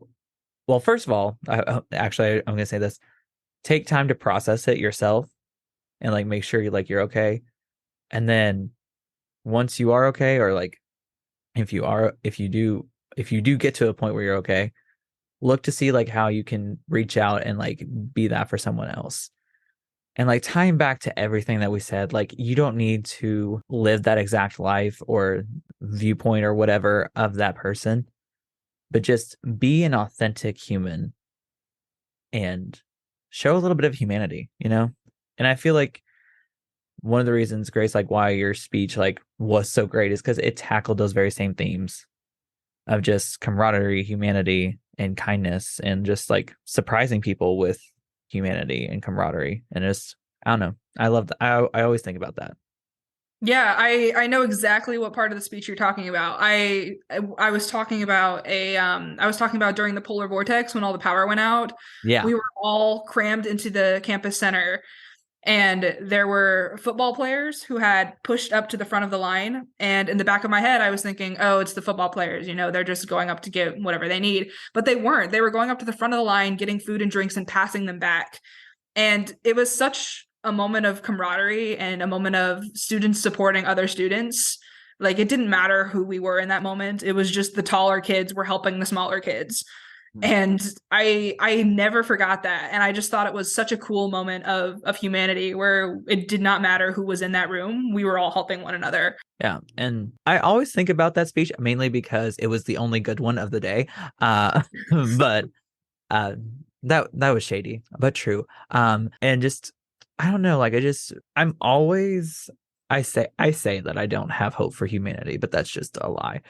well, first of all, I'm gonna say this: take time to process it yourself and like make sure you're okay. And then once you are okay, or like if you do get to a point where you're okay, look to see like how you can reach out and like be that for someone else. And like tying back to everything that we said, like you don't need to live that exact life or viewpoint or whatever of that person, but just be an authentic human and show a little bit of humanity, you know? And I feel like one of the reasons, Grace, like why your speech like was so great is because it tackled those very same themes of just camaraderie, humanity, and kindness, and just like surprising people with humanity and camaraderie. And just, I don't know. I love that. I always think about that. Yeah, I know exactly what part of the speech you're talking about. I was talking about I was talking about during the polar vortex when all the power went out. Yeah. We were all crammed into the campus center, and there were football players who had pushed up to the front of the line. And in the back of my head, I was thinking, oh, it's the football players. They're just going up to get whatever they need. But they weren't. They were going up to the front of the line, getting food and drinks and passing them back. And it was such a moment of camaraderie and a moment of students supporting other students. Like, it didn't matter who we were in that moment. It was just the taller kids were helping the smaller kids. And I never forgot that. And I just thought it was such a cool moment of humanity where it did not matter who was in that room. We were all helping one another. Yeah. And I always think about that speech mainly because it was the only good one of the day. But uh that was shady, but true. And just I don't know, like I'm always I say that I don't have hope for humanity, but that's just a lie.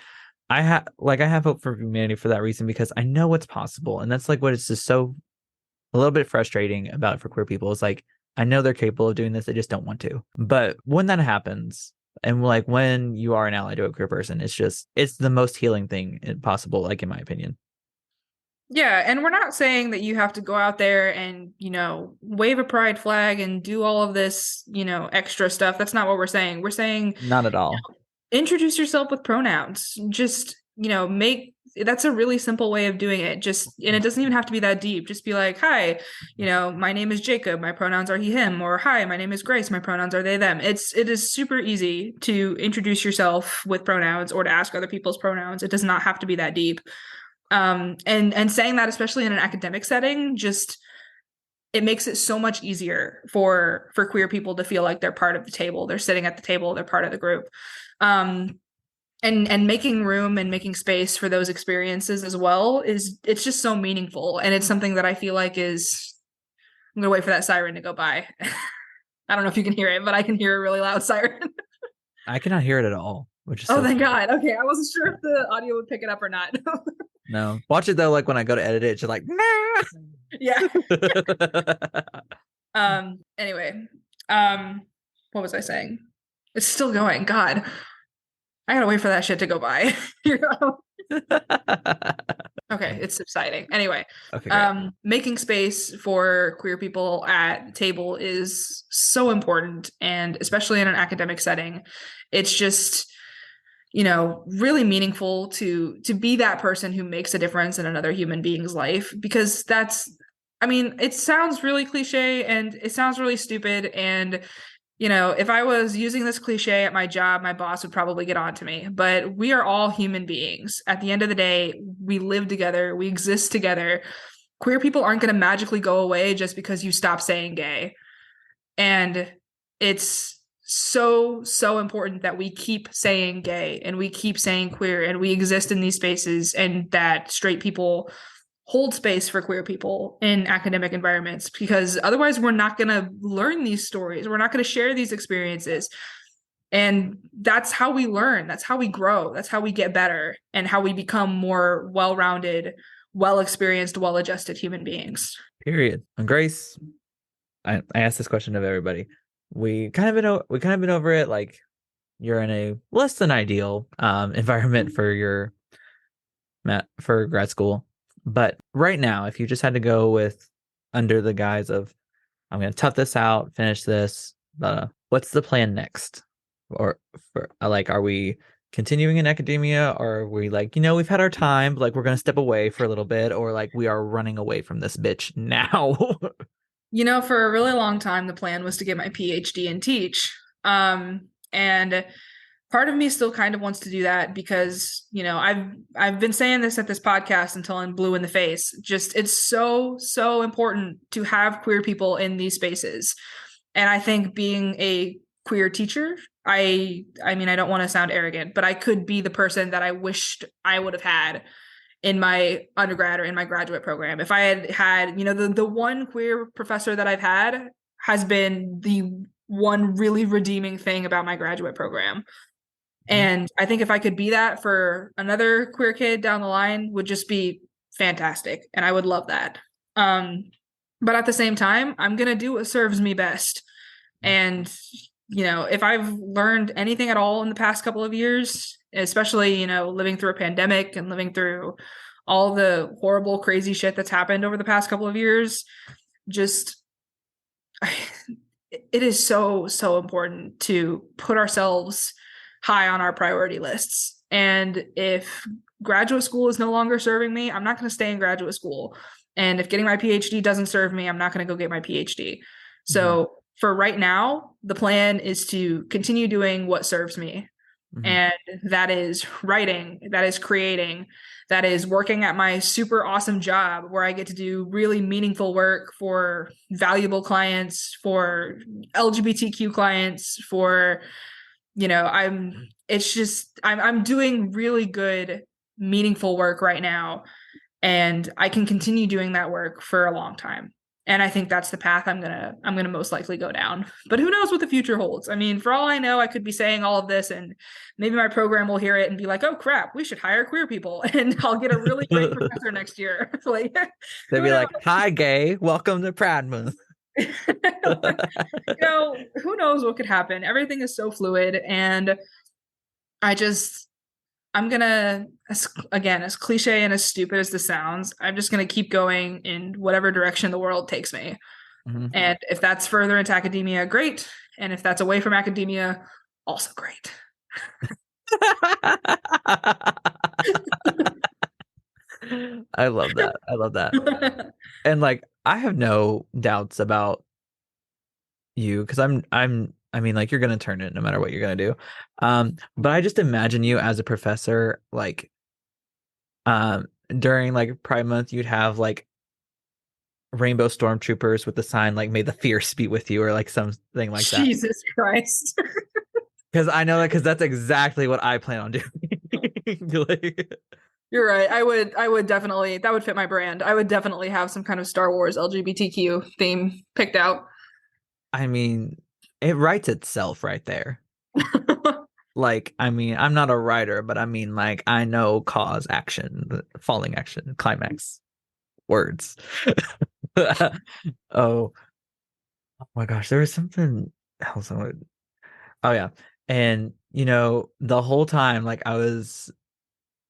I have hope for humanity for that reason, because I know what's possible. And that's like what it's just so a little bit frustrating about it for queer people is like I know they're capable of doing this, they just don't want to. But when that happens, And like when you are an ally to a queer person, it's the most healing thing possible, like in my opinion. Yeah, and we're not saying that you have to go out there and, wave a pride flag and do all of this, extra stuff. That's not what we're saying. We're saying Not at all. introduce yourself with pronouns. Just, make that's a really simple way of doing it. And it doesn't even have to be that deep. Just be like, hi, my name is Jacob. My pronouns are he, him. Or hi, my name is Grace. My pronouns are they, them. It is super easy to introduce yourself with pronouns or to ask other people's pronouns. It does not have to be that deep. And saying that, especially in an academic setting, just it makes it so much easier for queer people to feel like they're part of the table. They're sitting at the table. They're part of the group. And making room and making space for those experiences as well it's just so meaningful, and it's something that I feel like is. I'm gonna wait for that siren to go by. I don't know if you can hear it, but I can hear a really loud siren. I cannot hear it at all, which is Oh, so thank funny. God. Okay, I wasn't sure if the audio would pick it up or not. No, watch it though. Like when I go to edit it, it's just like, nah. Yeah. Anyway, what was I saying? It's still going. God, I gotta wait for that shit to go by. Okay, it's subsiding. Anyway, Okay, great. making space for queer people at the table is so important, and especially in an academic setting, it's just really meaningful to be that person who makes a difference in another human being's life, because it sounds really cliche and it sounds really stupid, and if I was using this cliche at my job, my boss would probably get on to me. But we are all human beings. At the end of the day, we live together, we exist together. Queer people aren't going to magically go away just because you stop saying gay. And it's so, so important that we keep saying gay and we keep saying queer and we exist in these spaces, and that straight people hold space for queer people in academic environments, because otherwise we're not going to learn these stories. We're not going to share these experiences. And that's how we learn. That's how we grow. That's how we get better and how we become more well-rounded, well-experienced, well-adjusted human beings. Period. And Grace, I asked this question of everybody. We kind of been over it. Like you're in a less than ideal environment for for grad school. But right now, if you just had to go with under the guise of, I'm going to tough this out, finish this, what's the plan next? Or for like, are we continuing in academia, or are we like, we've had our time, but like we're going to step away for a little bit, or like we are running away from this bitch now? For a really long time, the plan was to get my PhD and teach. And part of me still kind of wants to do that because, I've been saying this at this podcast until I'm blue in the face. Just it's so, so important to have queer people in these spaces. And I think being a queer teacher, I don't want to sound arrogant, but I could be the person that I wished I would have had in my undergrad or in my graduate program. If I had, the one queer professor that I've had has been the one really redeeming thing about my graduate program. And I think if I could be that for another queer kid down the line would just be fantastic. And I would love that. But at the same time, I'm going to do what serves me best. And, if I've learned anything at all in the past couple of years, especially, living through a pandemic and living through all the horrible, crazy shit that's happened over the past couple of years, it is so, so important to put ourselves high on our priority lists. And if graduate school is no longer serving me, I'm not going to stay in graduate school. And if getting my PhD doesn't serve me, I'm not going to go get my PhD. So for right now, the plan is to continue doing what serves me. And that is writing, that is creating, that is working at my super awesome job where I get to do really meaningful work for valuable clients, for LGBTQ clients, for, I'm doing really good, meaningful work right now. And I can continue doing that work for a long time. And I think that's the path I'm gonna most likely go down. But who knows what the future holds? I mean, for all I know, I could be saying all of this and maybe my program will hear it and be like, oh crap, we should hire queer people. And I'll get a really great professor next year. Like They'd be like, hi, gay, welcome to Pride Month. Who knows what could happen? Everything is so fluid, and I just I'm gonna, again, as cliche and as stupid as this sounds, I'm just gonna keep going in whatever direction the world takes me. Mhm. And if that's further into academia, great. And if that's away from academia, also great. I love that. I love that. And like I have no doubts about you because I mean like you're gonna turn it no matter what you're gonna do. But I just imagine you as a professor, like during like Pride Month, you'd have like rainbow stormtroopers with the sign like "May the Fierce be with you" or like something like that. Jesus Christ. Because I know that because that's exactly what I plan on doing. Like, You're right. I would definitely, that would fit my brand. I would definitely have some kind of Star Wars LGBTQ theme picked out. I mean, it writes itself right there. Like, I mean, I'm not a writer, but I mean, like, I know cause, action, falling action, climax, words. Oh, oh my gosh, there was something else I would. Oh yeah, and the whole time, like, I was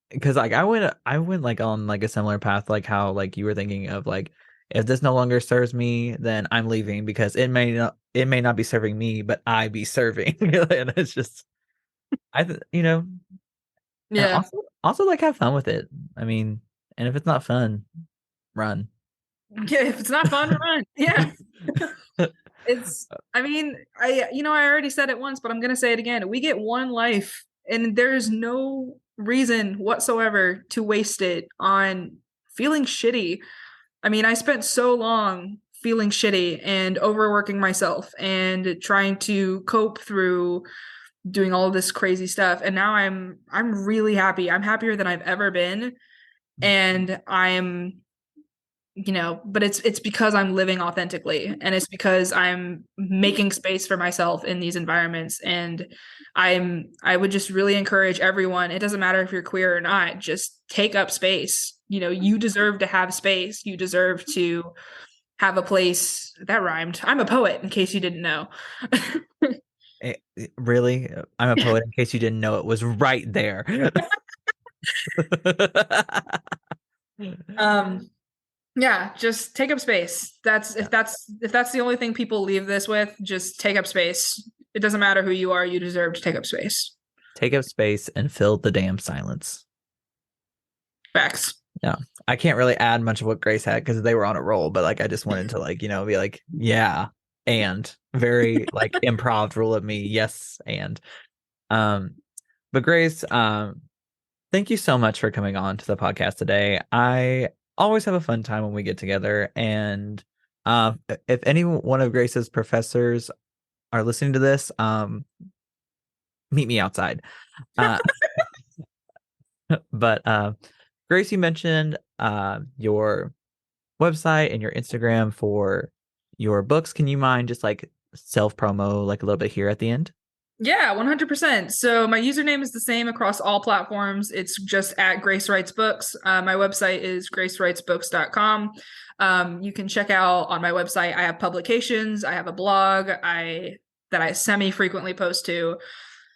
because like I went like on like a similar path, like how like you were thinking of like if this no longer serves me, then I'm leaving because it may not be serving me, but I be serving, and it's just I and Yeah. also like have fun with it. I mean, and if it's not fun, run. Yeah, if it's not fun, run. Yeah. I mean, I already said it once, but I'm going to say it again. We get one life, and there's no reason whatsoever to waste it on feeling shitty. I mean, I spent so long feeling shitty and overworking myself and trying to cope through doing all of this crazy stuff. And now I'm really happy. I'm happier than I've ever been. And but it's because I'm living authentically, and it's because I'm making space for myself in these environments. And I would just really encourage everyone, it doesn't matter if you're queer or not, just take up space. You deserve to have space. You deserve to have a place. That rhymed. I'm a poet, in case you didn't know. Really, I'm a poet. In case you didn't know, it was right there. um yeah, just take up space. That's Yeah. if that's the only thing people leave this with, just take up space. It doesn't matter who you are, you deserve to take up space. Take up space and fill the damn silence. Facts. Yeah. I can't really add much of what Grace had because they were on a roll, but like I just wanted to like, be like, yeah, and very like improv rule of me, yes, and um but Grace, thank you so much for coming on to the podcast today. I always have a fun time when we get together, and if any one of Grace's professors are listening to this, meet me outside. Uh but Grace, you mentioned your website and your Instagram for your books. Can you mind just like self promo like a little bit here at the end? Yeah, 100%. So my username is the same across all platforms. It's just at Grace Writes Books. My website is gracewritesbooks.com. You can check out on my website. I have publications. I have a blog that I semi-frequently post to.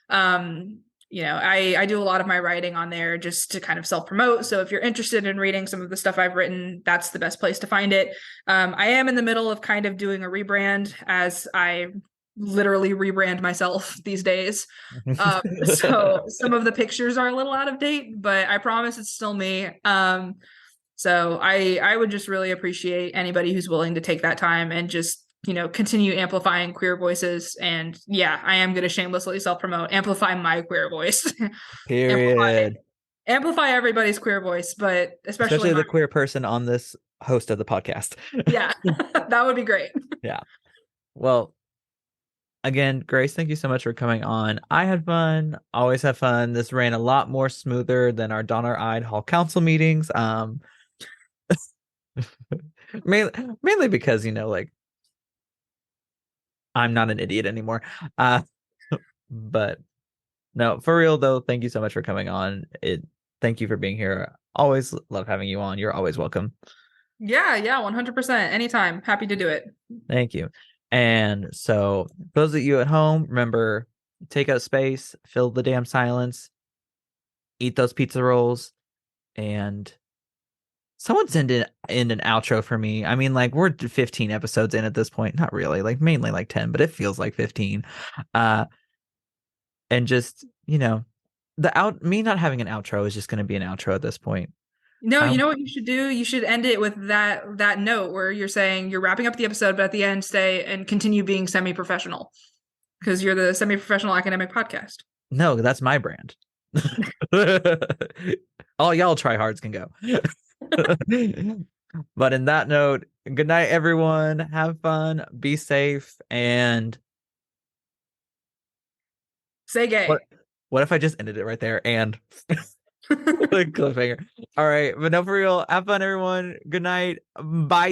I do a lot of my writing on there just to kind of self-promote. So if you're interested in reading some of the stuff I've written, that's the best place to find it. I am in the middle of kind of doing a rebrand, as I literally rebrand myself these days. So some of the pictures are a little out of date, but I promise it's still me. So I would just really appreciate anybody who's willing to take that time and just continue amplifying queer voices. And yeah, I am going to shamelessly self-promote, amplify my quear voice. amplify Period. amplify everybody's queer voice, but especially Especially the mine. queer person on this host of the podcast. Yeah, that would be great. Yeah. Well, again, Grace, thank you so much for coming on. I had fun. Always have fun. This ran a lot more smoother than our Donner-eyed Hall Council meetings. Mainly because, like I'm not an idiot anymore. But no, for real though, thank you so much for coming on. Thank you for being here. Always love having you on. You're always welcome. Yeah, 100%. Anytime. Happy to do it. Thank you. And so, for those of you at home, remember, take up space, fill the damn silence, eat those pizza rolls, and someone's in an outro for me. I mean, like, we're 15 episodes in at this point. Not really, like mainly like 10, but it feels like 15. Uh, and just, the out me not having an outro is just gonna be an outro at this point. No, I you know what you should do? You should end it with that note where you're saying you're wrapping up the episode, but at the end stay and continue being semi-professional because you're the semi-professional academic podcast. No, that's my brand. All y'all tryhards can go. But in that note, good night, everyone. Have fun, be safe, and Say what gay. what if I just ended it right there and cliffhanger? All right, but no, for real, have fun, everyone. Good night. Bye.